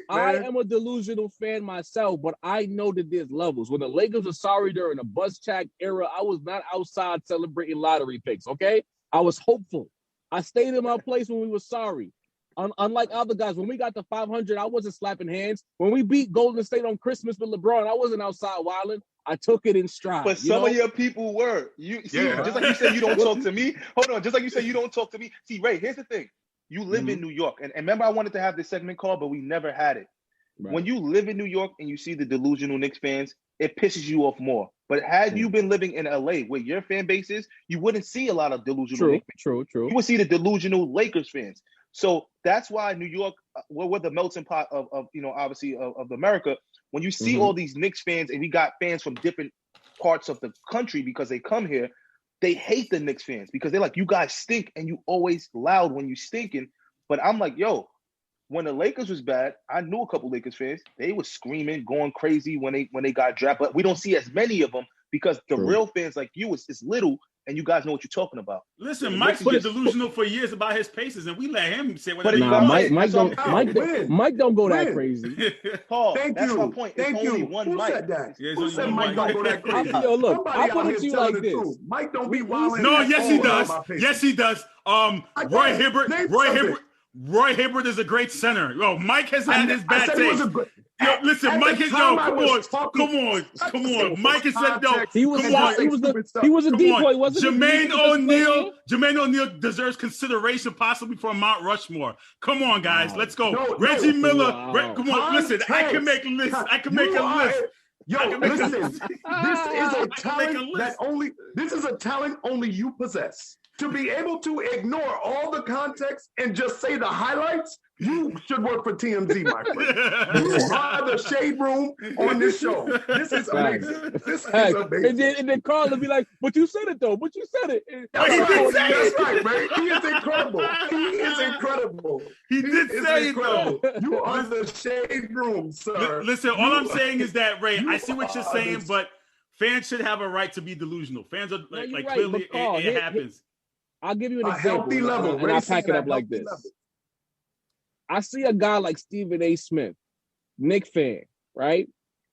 I am a delusional fan myself, but I know that there's levels. When the Lakers were sorry during the bus check era, I was not outside celebrating lottery picks, okay? I was hopeful. I stayed in my place when we were sorry. Unlike other guys, when we got to 500, I wasn't slapping hands. When we beat Golden State on Christmas with LeBron, I wasn't outside wilding. I took it in stride. But some of your people were. You see, just like you said, you don't talk to me. Hold on, just like you said, you don't talk to me. See, Ray, here's the thing. You live in New York, and remember, I wanted to have this segment called, but we never had it. Right. When you live in New York and you see the delusional Knicks fans, it pisses you off more. But had you been living in LA, where your fan base is, you wouldn't see a lot of delusional Knicks fans. True. You would see the delusional Lakers fans. So that's why New York, we're the melting pot of obviously of America. When you see all these Knicks fans, and we got fans from different parts of the country because they come here, they hate the Knicks fans because they're like, you guys stink and you always loud when you stinking. But I'm like, yo, when the Lakers was bad, I knew a couple Lakers fans. They were screaming, going crazy when they got drafted. But we don't see as many of them because the real fans like you is little, and you guys know what you're talking about. Listen, Mike's been delusional for years about his paces, and we let him say whatever. Mike don't go that crazy. Paul, that's my point. Thank it's you. only one Who Mike. said that? Yeah, Who said Mike don't go that crazy? Yo, look, Somebody I put out it to here you telling like the this. truth. Mike don't be wilding. No, at yes he all does. about patience. Yes he does. Roy Hibbert is a great center. Yo, Mike has had his bad days. Yo, listen, Mike has come on. Mike has said no. He was a decoy, wasn't he? Jermaine O'Neal deserves consideration, possibly for Mount Rushmore. Come on, guys, let's go. Reggie Miller, come on, listen. I can make a list. Yo, listen. This is a talent only you possess. To be able to ignore all the context and just say the highlights, you should work for TMZ, my friend. You are the shade room on this show. This is amazing. And then Carl will be like, but you said it, though. But you said it. That's right, man. He is incredible. He did say it, though. You are the shade room, sir. Listen, all I'm saying is that, Ray, I see what you're saying, but fans should have a right to be delusional. Fans are clearly, it happens. I'll give you an example. Healthy level. And I'll pack it up like this. I see a guy like Stephen A. Smith, Knick fan, right?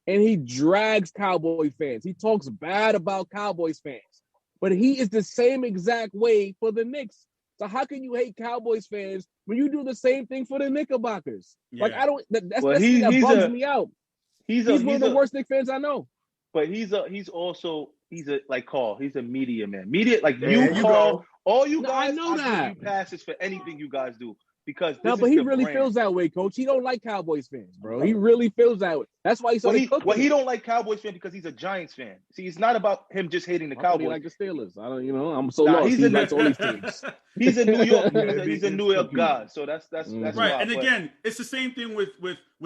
And he drags Cowboy fans. He talks bad about Cowboys fans. But he is the same exact way for the Knicks. So how can you hate Cowboys fans when you do the same thing for the Knickerbockers? Yeah. Like, I don't, that's the thing that bugs me out. He's one of the worst Knicks fans I know. But he's a like Carl, he's a media man. Media, like you Carl, all you guys, I know that. You passes for anything you guys do. Because no, but he really feels that way, Coach. He don't like Cowboys fans, bro. He really feels that way. That's why he's so he don't like Cowboys fans because he's a Giants fan. See, it's not about him just hating the Cowboys. He like the Steelers. I don't, I'm so lost. He likes all these teams. He's a New York. He's a New York guy. So that's right. Wild, and again, it's the same thing with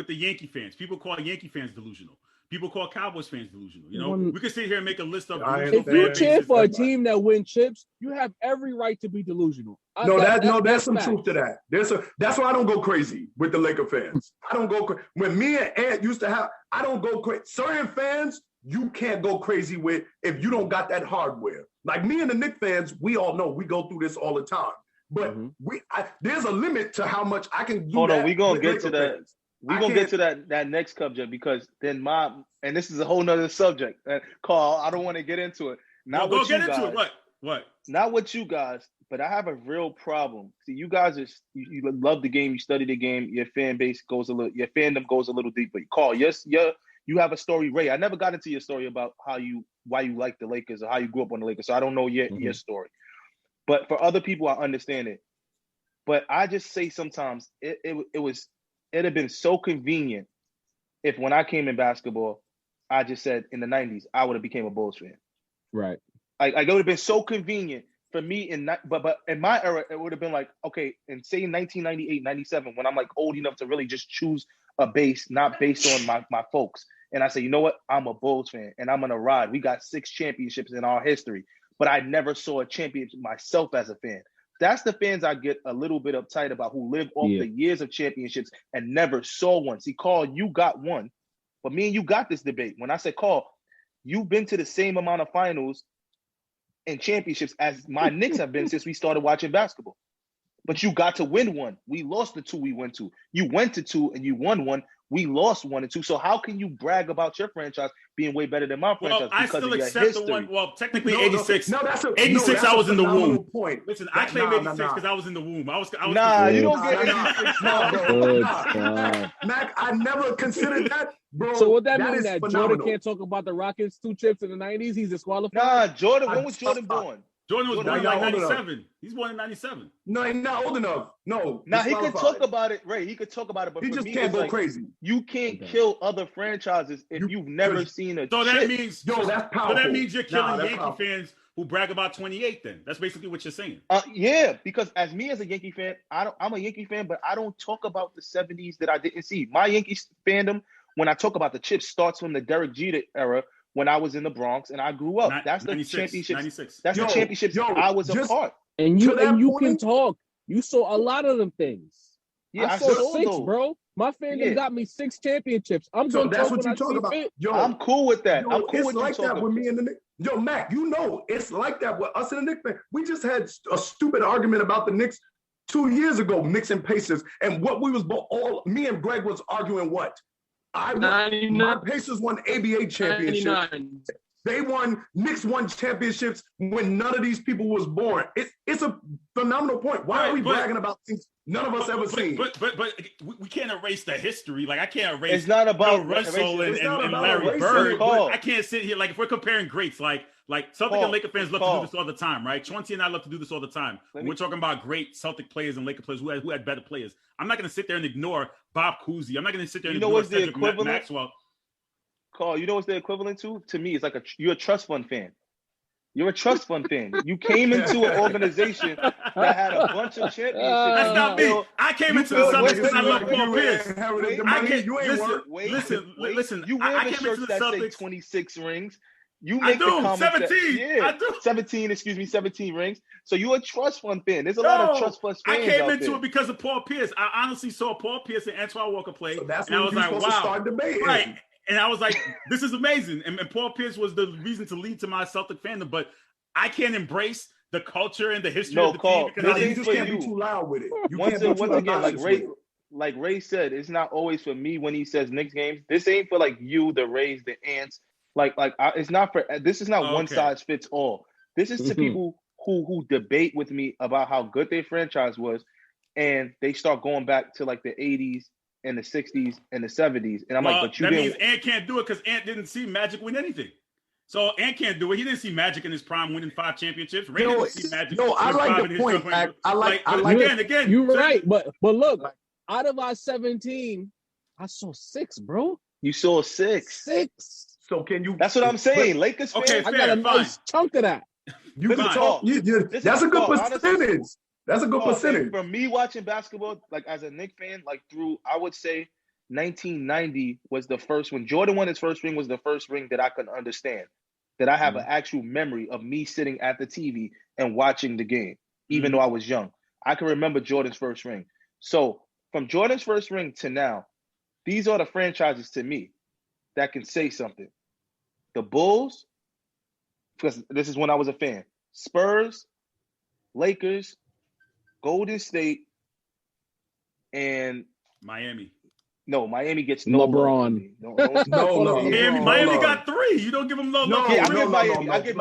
the Yankee fans. People call Yankee fans delusional. People call Cowboys fans delusional. We could sit here and make a list of. If you cheer for a team that wins chips, you have every right to be delusional. There's some truth to that. That's why I don't go crazy with the Laker fans. I don't go crazy. When me and Ant used to have, I don't go crazy. Certain fans you can't go crazy with if you don't got that hardware. Like me and the Knicks fans, we all know we go through this all the time. But there's a limit to how much I can do. Hold on, we're gonna get to that. We're going to get to that next subject because then and this is a whole nother subject. Carl, I don't want to get into it. Go get into it. What? Not with you guys, but I have a real problem. See, you guys you love the game, you study the game, your fan base your fandom goes a little deeper. Carl, yes, you have a story, Ray. I never got into your story about why you like the Lakers or how you grew up on the Lakers, so I don't know your story. But for other people, I understand it. But I just say sometimes it'd have been so convenient if when I came in basketball, I just said in the 90s, I would have became a Bulls fan. Right. Like it would have been so convenient for me but in my era, it would have been like, okay, and say 1998, 97, when I'm like old enough to really just choose a base, not based on my folks. And I say, you know what? I'm a Bulls fan and I'm going to ride. We got 6 championships in our history, but I never saw a championship myself as a fan. That's the fans I get a little bit uptight about who live off the years of championships and never saw one. See, Carl, you got one, but me and you got this debate. When I said, Carl, you've been to the same amount of finals and championships as my Knicks have been since we started watching basketball. But you got to win one. We lost the 2 we went to. You went to 2 and you won 1. We lost 1 and 2. So how can you brag about your franchise being way better than my franchise? Well, I still accept the one. Well, technically 86. No, that's 86. I was in the womb. Point. Listen, I claim 86 because I was in the womb. I was Nah, you don't get 86. Mac, I never considered that, bro. So what that mean? That That Jordan can't talk about the Rockets 2 chips in the 90s? He's disqualified? Nah, Jordan. When was Jordan born? Jordan was born in like 97. He's born in 97. No, he's not old enough. No. Now he could talk about it, Ray. He could talk about it, but he for just me, can't go like, crazy. You can't kill other franchises if you've never seen a. So that means that's powerful. So that means you're killing Yankee fans who brag about 28. Then that's basically what you're saying. Yeah, because as a Yankee fan, I'm a Yankee fan, but I don't talk about the 70s that I didn't see. My Yankees fandom, when I talk about the chips, starts from the Derek Jeter era. When I was in the Bronx and I grew up, that's the championships. 96. That's the championships I was a part. And you can talk. You saw a lot of them things. Yeah, I saw 6, bro. My fandom got me 6 championships. I'm so gonna that's talk what you talk about. Yo, I'm cool with that. I'm cool with like that with me and the Knicks. Yo, Mac, you know it's like that with us and the Knicks. We just had a stupid argument about the Knicks 2 years ago, Knicks and Pacers, and what we was me and Greg was arguing what. My Pacers won ABA championships. They won, Knicks won championships when none of these people was born. It's a phenomenal point. Why are we bragging about things none of us ever seen? But we can't erase the history. Like I can't erase. It's not about Russell and Larry Bird. I can't sit here like if we're comparing greats, like Celtic and Laker fans love to do this all the time, right? Chauncey and I love to do this all the time. We're talking about great Celtic players and Laker players who had better players. I'm not going to sit there and ignore Bob Cousy. I'm not going to sit there and ignore Cedric Maxwell. Carl, you know what's the equivalent to? To me, it's like you're a trust fund fan. You're a trust fund fan. You came into an organization that had a bunch of championships. That's not me. I came into the Celtics because I love Paul Pierce. Listen. You wear the shirts that say 26 rings. You make the comment 17. I do. 17 rings. So you're a trust fund fan. There's a lot of trust fund fans. I came into it because of Paul Pierce. I honestly saw Paul Pierce and Antoine Walker play. So that's and I was like, wow. Start debating. Right. And I was like, this is amazing. And Paul Pierce was the reason to lead to my Celtic fandom. But I can't embrace the culture and the history of the team. Because you just can't be too loud with it. Once again, like Ray said, it's not always for me when he says Knicks games. This ain't for like you, the Rays, the Ants. It's not for. This is not one size fits all. This is to people who debate with me about how good their franchise was, and they start going back to like the 80s and the 60s and the 70s, and I'm like, but that means Ant can't do it because Ant didn't see Magic win anything. So Ant can't do it. He didn't see Magic in his prime winning 5 championships. Ray didn't see Magic. No, I like the point. I like again. You're right, but look, out of our 17, I saw 6, bro. You saw 6. 6. So can you? That's what I'm saying. Lakers fans. Okay, I got a nice chunk of that. You can talk. That's a good percentage. That's a good percentage. For me, watching basketball, like as a Knicks fan, like through, I would say 1990 was the first when Jordan won his first ring was the first ring that I could understand. That I have an actual memory of me sitting at the TV and watching the game, even though I was young. I can remember Jordan's first ring. So from Jordan's first ring to now, these are the franchises to me that can say something. The Bulls, because this is when I was a fan. Spurs, Lakers, Golden State, and Miami. No, Miami gets no LeBron. No. Miami got 3. You don't give them no. I give Miami. I give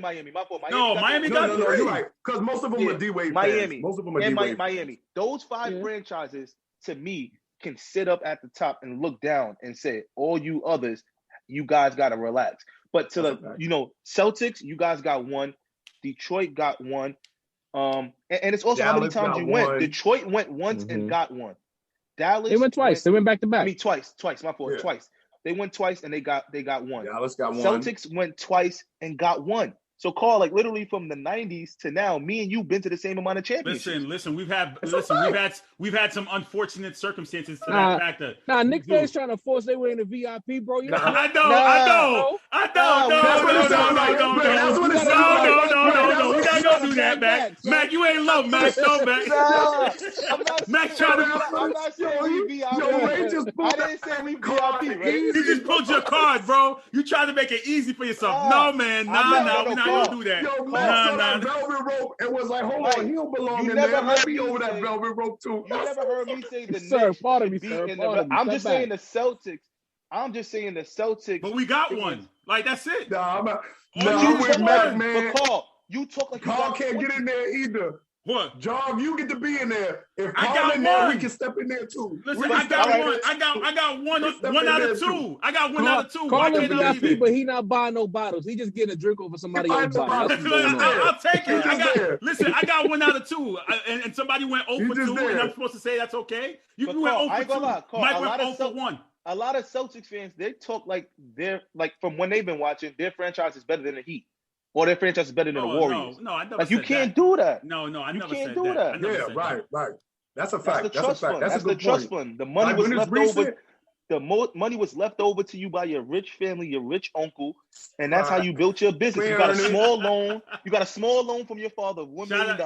Miami. My fault. Miami got 3. You're right. Because most of them are D-Wade Miami. Fans. Most of them are D-Wade. Miami. Those 5 franchises, to me, can sit up at the top and look down and say, all you others, you guys got to relax. But to Celtics, you guys got 1. Detroit got 1. And it's also how many times you went. Detroit went once and got 1. Dallas. They went twice. They went back to back. I mean, twice. My fault. Yeah. Twice. They went twice and they got 1. Dallas got 1. Celtics went twice and got 1. So, Carl, like literally from the 90s to now, me and you been to the same amount of championships. Listen. We've had some unfortunate circumstances to that factor. Knicks fans trying to force their way into VIP, bro. You know? I know. No. We gotta go do that, Mac. Mac, you ain't low, Mac. No, Mac. Mac trying to. I'm not saying we VIP. I didn't say we VIP, right? You just pulled your card, bro. You tried to make it easy for yourself. No, man. Nah. gonna do that. Yo, Matt saw that velvet rope and was like, hold on, he don't belong in there. Let me over that velvet rope too. You never heard me say the Sir, Knicks pardon me, should sir. be in Pardon the. me. I'm Step just back. saying the Celtics. I'm just saying the Celtics. But we got one. Like, that's it. Nah, You I'm with talk Matt, like- man. But Carl, you talk like you Carl got can't 20. get in there either. What? John, you get to be in there. If I Carl got in there, one. we can step in there too. Listen, We I can got step in one. there. I got one. Step One in out there, of too. two. I got one out of two. Why Carl can't in I got leave feet, it? but he not buying no bottles. He just getting a drink over somebody He else's buying bottle. the That's what's going on. I'll take it. He just there. Listen, I got one out of two, and somebody went 0 He for just 2, and there. I'm supposed to say that's okay. You But went Carl, 0 I ain't for gonna 2. lie, Carl, Mike a went lot 0 of for 1. A lot of Celtics fans, they talk like they're like from when they've been watching, their franchise is better than the Heat, or their franchise is better than the Warriors. No, I never Like said you can't that. do that. No, I You never can't said do that. that. I never Yeah, said right. That's a That's fact. the That's a trust fact. fund. That's a That's the good trust point. fund. The money Like, was when it's left over. recent- Money was left over to you by your rich family, your rich uncle, and that's how Right. you built your business. You We got a earned it. small loan. You got a small loan from your father, $1 million.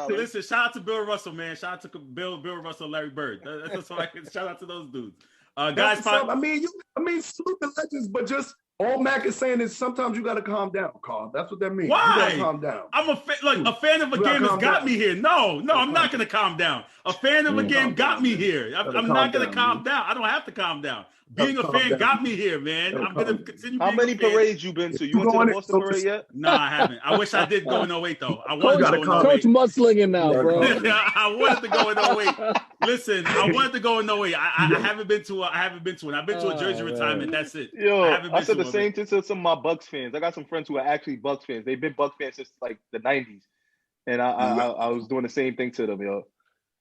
Shout out to Bill Russell, man. Shout out to Bill Russell, Larry Bird. That's all I can shout out to those dudes. Guys, That's what's up. I mean, salute the legends, but just all Mac is saying is sometimes you got to calm down, Carl. That's what that means. Why? You got to calm down. I'm a fan of a You gotta game has calm got down. me here. No, I'm not gonna calm down. A fan of a game Calm got down, me man. here. I'm Gotta not gonna calm calm down, down. I don't have to calm down. Being a calm fan down. got me here, man. Gotta I'm gonna calm continue. How being many a fan. parades you been to? You You went to going the it, Boston so parade yet? Nah, I haven't. I wish I did go in 08 though. I You wanted gotta to go calm in Coach 08. mudslinging now, bro. I wanted to go in 08. Listen, I wanted to go in 08. I haven't been to it. I've been to a jersey man. retirement. That's it. Yo, haven't I been said to the one, same thing to some of my Bucks fans. I got some friends who are actually Bucks fans. They've been Bucks fans since like the 90s. And I was doing the same thing to them, yo.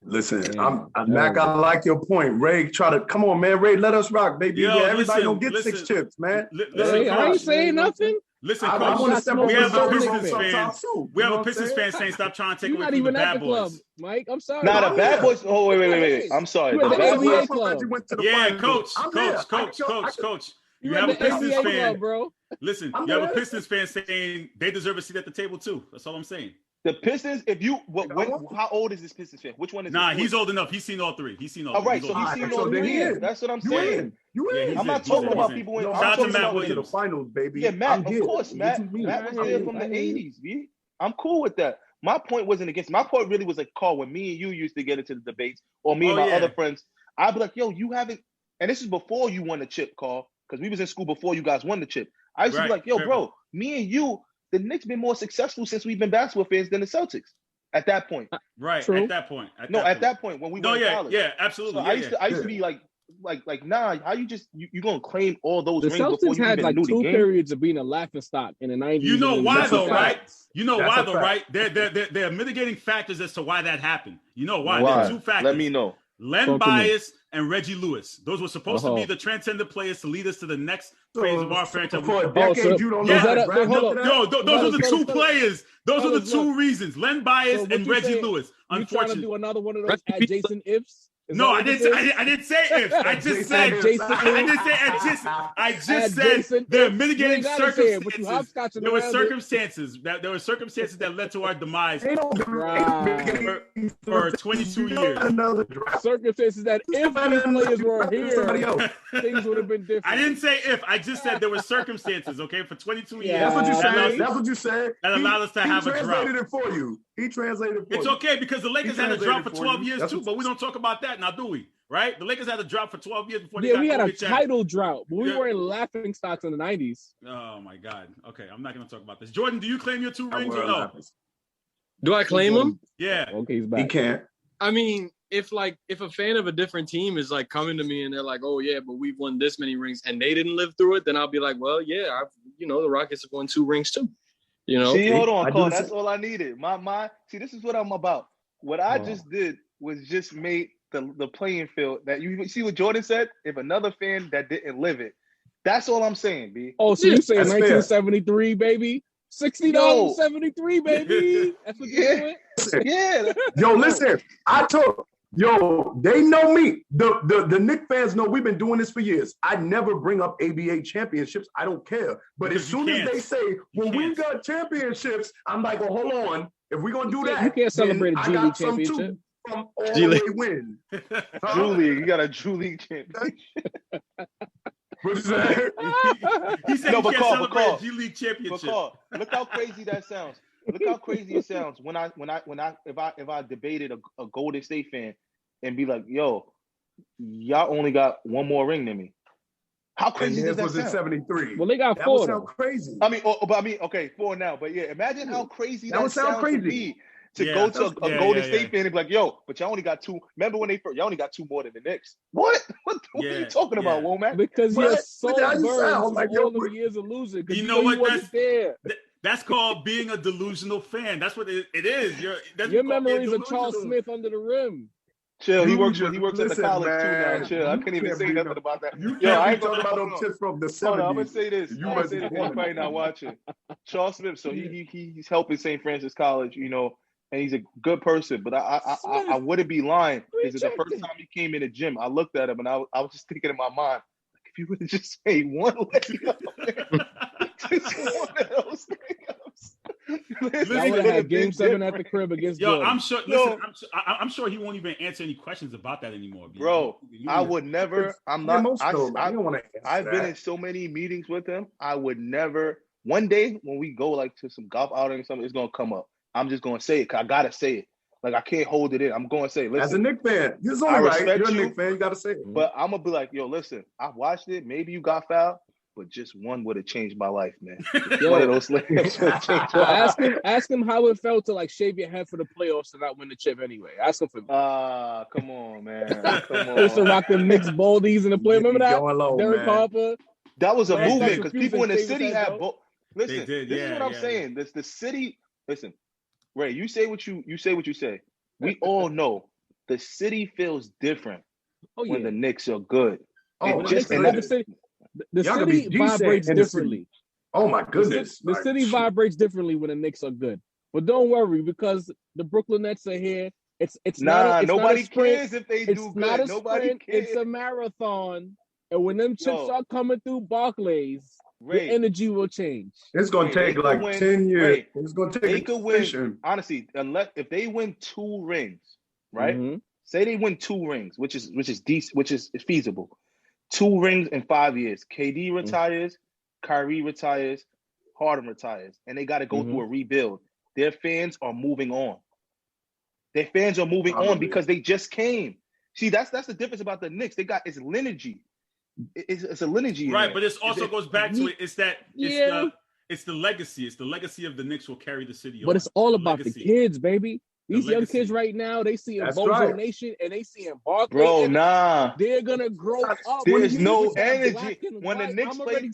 Listen, Damn. Mac, I like your point. Ray, come on, man. Ray, let us rock, baby. Yo, Everybody listen, don't get 6 chips, man. Listen, Hey, I ain't Coach. saying nothing. Listen, I Coach. want to step over we have the a Pistons Pistons fan. sometimes too. We You have know a what I'm Pistons saying? fan saying stop trying to take You're away not from the even at bad the club, boys. Mike. I'm sorry. Nah, the bad Yeah. boys. Oh, wait. I'm sorry. You The at the bad NBA boys. club. Reggie went to the Yeah, finals. I'm there. Coach. You You have at a the Pistons NBA fan. club, bro. Listen, I'm you have a there. Pistons fan saying they deserve a seat at the table too. That's all I'm saying. The Pistons, how old is this Pistons fan? Which one is Nah, this? he's old enough. He's seen all three. All right, so old he's enough. seen So all then three. he in. That's what I'm You saying. in. You Yeah, in. he's I'm not in. talking He's about in. people in. No, I'm Shout out to talking Matt about to the Williams. finals, baby. Yeah, Matt. I'm Of here. course, Matt. What you mean? Matt was I there hear from the you. '80s. B. I'm cool with that. My point wasn't against. My point really was like, Carl, when me and you used to get into the debates, or me and my other friends, I'd be like, yo, you haven't. And this is before you won the chip, Carl, because we was in school before you guys won the chip. I used to be like, yo, bro, me and you, the Knicks been more successful since we've been basketball fans than the Celtics. At that point, Right. True. At that point. at that point when we were in college. Yeah, absolutely. So I used to be like, nah, how you gonna claim all those The rings before Celtics you had even like knew the 2 game? periods of being a laughingstock in the 90s. You know and why that's a though, fact. right? You know That's why a though, fact. right? There are mitigating factors as to why that happened. You know why? Why? There are 2 factors. Let me know. Len Talk to me. Bias and Reggie Lewis. Those were supposed to be Uh-huh. the transcendent players to lead us to the next phase of our franchise. For a Oh, decade, so- you don't is know Yeah. how that to a- draft hold after up. that? Yo, those are the Fellas, 2 fellas, players. Those are the fellas, 2 look. reasons. Len Bias So what and you Reggie saying? Lewis. You trying to Unfortunately. do another one of those Rest in at peace. Jason Ifs? Is No, that I what didn't. this is? I didn't say if. I just said. At Jason I didn't say. I just said Jason there are Ifs. You mitigating ain't gotta say it, but you circumstances. hopscotching There were around it. circumstances that led to our demise Ain't no Right. for 22 years. Another draft. Circumstances that if these players were Somebody here, else. things would have been different. I didn't say if. I just said there were circumstances. Okay, for 22 years. That's what you Yeah. said. That's what you said. That allowed us to have a He drought. translated it for you. He translated it for It's you. okay because the Lakers had a drought for translated for 12 you. years That's too, what- but we don't talk about that now, do we? Right? The Lakers had a drought for 12 years before they Yeah, got we had a Kobe Jack. title drought, but we Yeah. weren't laughing stocks in the 90s. Oh my God. Okay, I'm not gonna talk about this. Jordan, do you claim your 2 I rings wear or no? laughing. Do I claim them? Yeah. Okay, he's He back. can't. I mean, if a fan of a different team is like coming to me and they're like, "Oh yeah, but we've won this many rings," and they didn't live through it, then I'll be like, "Well, yeah, the Rockets have won 2 rings too." You know, See, hold on, I do Carl. the That's same. all I needed. See, this is what I'm about. What I just did was just made the playing field that you see what Jordan said. If another fan that didn't live it, that's all I'm saying, B. Oh, so you saying That's fair. 1973, baby? $60 73, baby. That's what you're doing? Yeah. Yo, listen. They know me. The Knicks fans know we've been doing this for years. I never bring up ABA championships. I don't care. But Because as you soon as can't. they say, well, we can't. got championships, I'm like, well, hold on. If we're going to do that, You can't celebrate a then G I League got some too championship. from all G the way League. win. Drew League. You got a Drew League champion. What is that? He said No, he but can't Carl, celebrate Carl, a G League championship. But Carl, look how crazy that sounds. Look how crazy it sounds if I debated a Golden State fan and be like, yo, y'all only got one more ring than me. How And crazy does his that was in sound? 73. Well, they got That 4 would sound though. crazy. Okay, 4 now. But yeah, imagine how crazy That that would sound sounds to crazy. me to Yeah, go to a yeah, Golden yeah, State yeah. fan and be like, yo, but y'all only got 2. Remember when y'all only got 2 more than the Knicks? What? What are Yeah, you talking about, yeah. Womack? Because But- you're but so that burned sound from like, all yo, them years of losing. Because You you know know what? you wasn't there. That's called being a delusional fan. That's what it is. Your Called being memories of Charles delusional. Smith under the rim. Chill, he You works just at the listen, college too now. man. Chill, I You couldn't even can't say be nothing no- about that. You Yo, can't I be ain't gonna talking about hold those on. tips from the 70s. Hold on, I'm gonna say this. You I'm gonna say this. wasn't He's born. probably not watching. Charles Smith, so he's helping St. Francis College, you know, and he's a good person. But I wouldn't be lying. Is it the first Rejected. time he came in the gym? I looked at him and I was just thinking in my mind, like, if you would have just made one layup, man, just one of those layups. Listen, I would have had Game 7 at the crib against Yo, Jordan. I'm sure. Yo. Listen, I'm sure he won't even answer any questions about that anymore, Bro, I would never. I'm not. I don't want to I've been in so many meetings with him. I would never. One day when we go like to some golf outing or something, it's gonna come up. I'm just gonna say it because I gotta say it. Like I can't hold it in. I'm gonna say, listen. As a Knicks fan, it's I only right. respect You're a you, Knicks fan. You got to say it. but I'm gonna be like, yo, listen. I watched it. Maybe you got fouled, but just one would have changed my life, man. Yo. One of those layups would have changed Well, my life. ask him how it felt to like shave your head for the playoffs and not win the chip anyway. Ask him for me. Come on, man. Come I used to on. rock them Knicks baldies in the play. Remember that? Going low, Derek man. Harper. That was a Last movement night because confusing people in the Davis city had, had though. both. Listen, They did, this yeah, is what I'm yeah, saying. The city. Listen, Ray, you say what you say. We all know the city feels different Oh yeah. when the Knicks are good. Oh, And When the just Knicks- and when that- the city, the Y'all gonna be city decent vibrates in the differently. city. Oh my The goodness. city vibrates differently when the Knicks are good. But don't worry because the Brooklyn Nets are here. It's not nobody a sprint. cares if they It's do not good. a Nobody sprint. cares. It's a marathon. And when them chips Yo. start coming through Barclays, Ray, the energy will change. It's gonna Ray, take they like could win. 10 years. Ray, It's gonna take they a could win. transition. Honestly, if they win 2 rings, right? Mhm. Say they win 2 rings, which is decent, which is feasible. 2 rings in 5 years. KD retires, Kyrie retires, Harden retires, and they got to go through a rebuild. Their fans are moving on. Their fans are moving on because they just came. See, that's the difference about the Knicks. They got it's lineage. It's a lineage, in right? there. But this also goes back to it. It's Yeah. the legacy. It's the legacy of the Knicks will carry the city. But it's all about the legacy. kids, baby. These young legacy. kids right now, they see in That's Bozo right. Nation and they see in Barclays. Bro, and nah. they're gonna grow up. There's with no that energy. black and When the white. Knicks I'm play- already.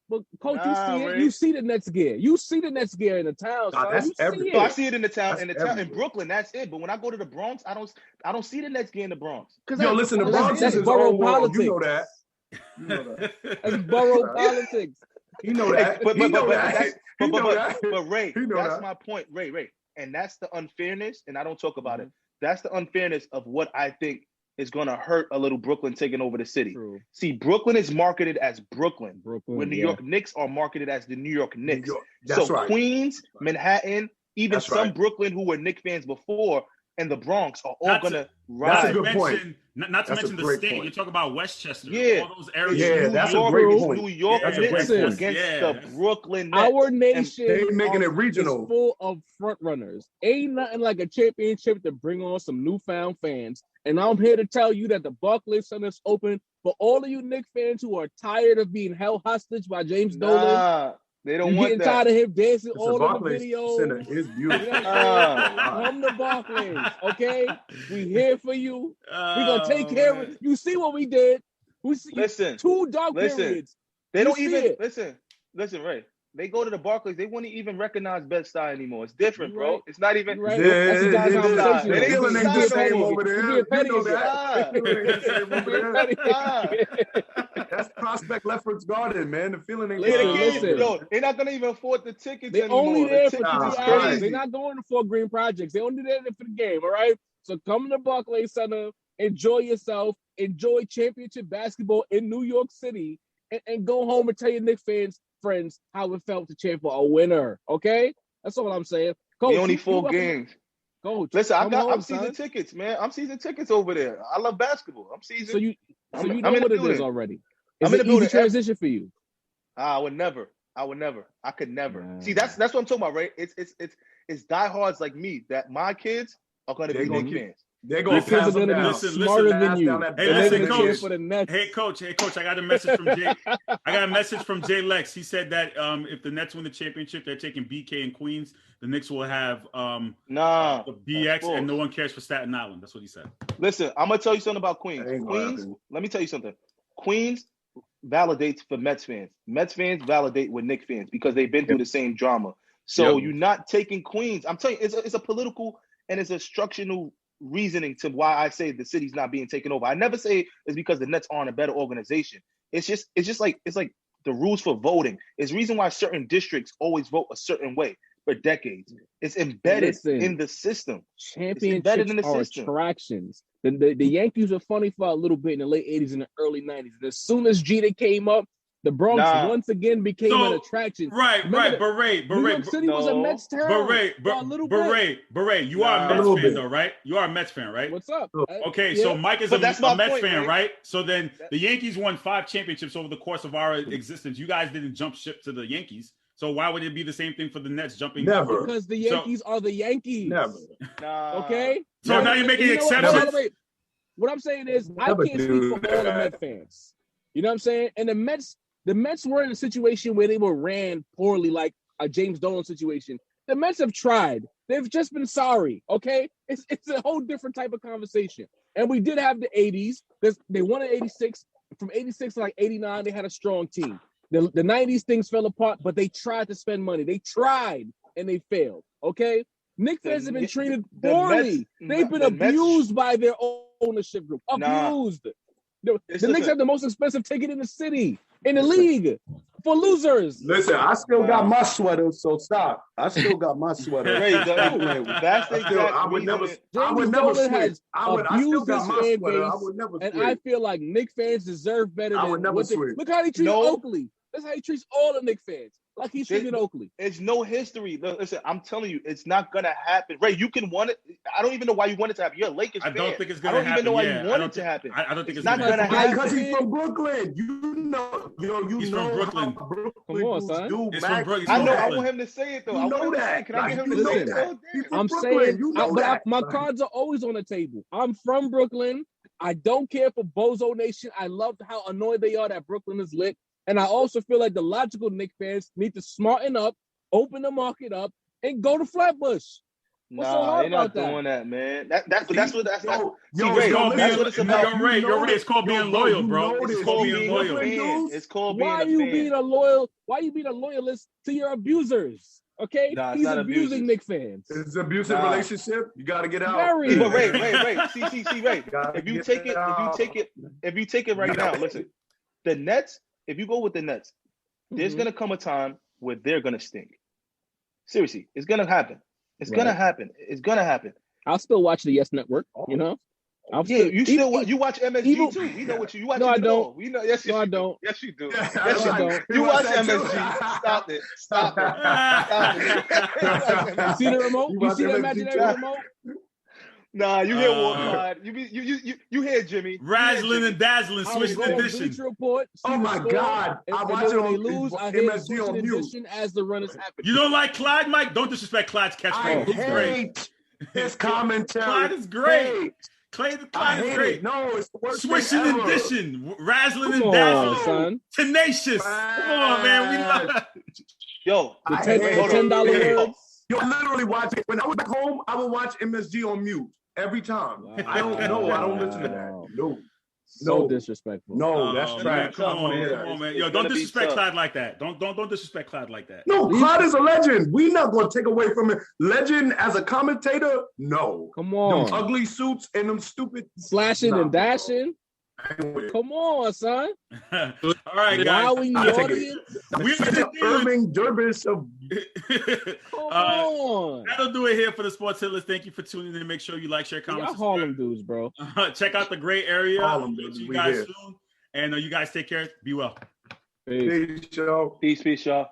But coach, Nah, you see it. Ray. You see the Nets gear. You see the Nets gear in the town. Nah, son. that's You see everything. So I it. see it in the town, That's in everywhere. Brooklyn. That's it. But when I go to the Bronx, I don't see the Nets gear in the Bronx. Yo, listen, the That's- Bronx that's is his borough own world. politics. You know that. You know that. That's borough politics. He know that. But He know but that. that's He know that. but Ray, He know that's that. my point, Ray, and that's the unfairness. And I don't talk about it. That's the unfairness of what I think is going to hurt a little Brooklyn taking over the city. True. See, Brooklyn is marketed as Brooklyn, Brooklyn, when New yeah. York Knicks are marketed as the New York Knicks. New York. That's so right. Queens, Manhattan, even That's some right. Brooklyn who were Knicks fans before, and the Bronx are all Not going to That's a ride. good point. Not to That's a mention the great state. point. You're talking about Westchester. Yeah. All those areas. Yeah, New that's a York, great it's point. New York That's a Knicks great point. against Yeah. the Brooklyn Nets. Our nation They making it is regional. full of front runners. Ain't nothing like a championship to bring on some newfound fans. And I'm here to tell you that the Barclays Center is open for all of you Knicks fans who are tired of being held hostage by James Dolan. Nah, they don't You're want getting that. tired of him dancing Listen, all in the Barclays videos. Center is beautiful. Come to Barclays, okay? We here for you. We gonna take care of it. You see what we did? We see Listen, 2 dark listen. periods. They You don't see even it. listen, Ray. They go to the Barclays, they wouldn't even recognize Bed-Stuy anymore. It's different, You bro. right. It's not even. You right. Yeah, That's a guy's yeah, conversation. yeah. The feeling ain't the It's same petty. over there. It's being You petty know again. that. The feeling ain't the same over there. Ah, That's Prospect Lefferts Garden, man. The feeling ain't yeah, Listen, they the can't, same. listen. yo, they're not gonna even afford the tickets They're anymore. only The there for tickets 3 is hours. crazy. They're not going to Fort Green Projects. They're only there for the game, all right? So come to Barclays Center, enjoy yourself, enjoy championship basketball in New York City, and go home and tell your Knicks friends how it felt to cheer for a winner, okay? That's all I'm saying. Coach, They only you 4 welcome- games. Coach, Listen, come I'm home, season son. tickets, man. I'm season tickets over there. I love basketball. I'm season. So you I'm know in what the it is building. already. It's an easy transition for you. I would never. I could never. See, that's what I'm talking about, right? It's diehards like me that my kids are going to be Knicks fans. They're going to kids are going to be smarter than you. Hey, listen, coach. Hey, coach. I got a message from Jay. I got a message from Jay Lex. He said that if the Nets win the championship, they're taking BK and Queens. The Knicks will have the BX, and no one cares for Staten Island. That's what he said. Listen, I'm gonna tell you something about Queens. Let me tell you something. Queens validates for Mets fans. Mets fans validate with Knicks fans because they've been through the same drama. So you're not taking Queens. I'm telling you, it's a political and it's a structural reasoning to why I say the city's not being taken over. I never say it's because the Nets aren't a better organization. It's like the rules for voting. It's the reason why certain districts always vote a certain way for decades. It's embedded in the system. Championships are attractions. The Yankees were funny for a little bit in the late 80s and the early 90s. And as soon as Jeter came up, the Bronx once again became an attraction. Right. Beret. New York City was a Mets town. Beret. You are a Mets fan, though, right? You are a Mets fan, right? What's up? Okay, so Mike is a Mets fan, right? So then the Yankees won 5 championships over the course of our existence. You guys didn't jump ship to the Yankees. So why would it be the same thing for the Nets jumping? Never. Because the Yankees are the Yankees. Never. Okay? So now you're making exceptions. What I'm saying is I can't speak for all the Mets fans. You know what I'm saying? And the Mets were in a situation where they were ran poorly, like a James Dolan situation. The Mets have tried. They've just been sorry, okay? It's a whole different type of conversation. And we did have the 80s. They won in 86. From 86 to like 89, they had a strong team. The 90s, things fell apart, but they tried to spend money. They tried, and they failed, okay? Knicks fans have been treated poorly. They've been abused by their ownership group. Abused. The Knicks have the most expensive ticket in the city, in the league, for losers. Listen, I still got my sweater, so stop. I still got my sweater. That's the exact I would never switch. I still got my sweater. I would never switch. And I feel like Knicks fans deserve better than switch. Look how he treats Oakley. That's how he treats all the Knicks fans. Like he's treated Oakley. It's no history. Listen, I'm telling you, it's not gonna happen. Ray, you can want it. I don't even know why you want it to happen. You're a Lakers fan. I don't think it's gonna happen. I don't even know why you want it to happen. I don't think it's not gonna happen. Because he's from Brooklyn. He's from Brooklyn. Come on, son. It's from Brooklyn. I know. I want him to say it though. You know that. Can I get him to say it? I'm saying, my cards are always on the table. I'm from Brooklyn. I don't care for Bozo Nation. I love how annoyed they are that Brooklyn is lit. And I also feel like the logical Knicks fans need to smarten up, open the market up, and go to Flatbush. What's so hard about that? Doing that, man. That's what it's about. It's called being loyal, bro. It's called being loyal. It's called being a fan. Why you being a loyalist to your abusers? Okay, he's abusing Knicks fans. It's an abusive relationship. You got to get out. Very. But Ray. See, Ray. If you take it right now, listen. The Nets. If you go with the Nets, there's gonna come a time where they're gonna stink. Seriously, it's gonna happen. It's gonna happen. I'll still watch the Yes Network. You know. You watch MSG too. We know what you watch. No, I don't. We know. Yes, I don't. Yes, you do. Yes, you don't. You watch MSG. Stop it. You see the remote? You see the imaginary remote? Nah, you hear Warclad. You hear Jimmy. Razzling and dazzling, switching edition. Report, oh my God. I watch it on lose. I hear MSG on mute. As the run is happening. You don't like Clyde, Mike? Don't disrespect Clyde's catchphrase. He's great. His commentary. Clyde is great. Clyde is great. No, it's the worst switching thing ever. edition. Razzling and dazzling. Son. Tenacious. Come on, man. We love it. Yo, the $10 words. You're literally watching. When I was back home, I would watch MSG on mute. Every time. Wow. I don't know. I don't listen to that. No. Disrespectful. No, that's trash. Come on, man. Yo, don't disrespect Clyde like that. Don't disrespect Clyde like that. No, Clyde is a legend. We're not going to take away from it. Legend as a commentator? No. Come on. Them ugly suits and them stupid slashing and dashing. Come on, son. All right, guys. Wowing the audience. We're Irving Derbish of. Come on. That'll do it here for the Sports Hit List. Thank you for tuning in. Make sure you like, share, comment. Y'all Harlem dudes, bro. Check out the Gray Area. Harlem dudes. dudes. You guys soon. And you guys take care. Be well. Peace, y'all. Peace, y'all.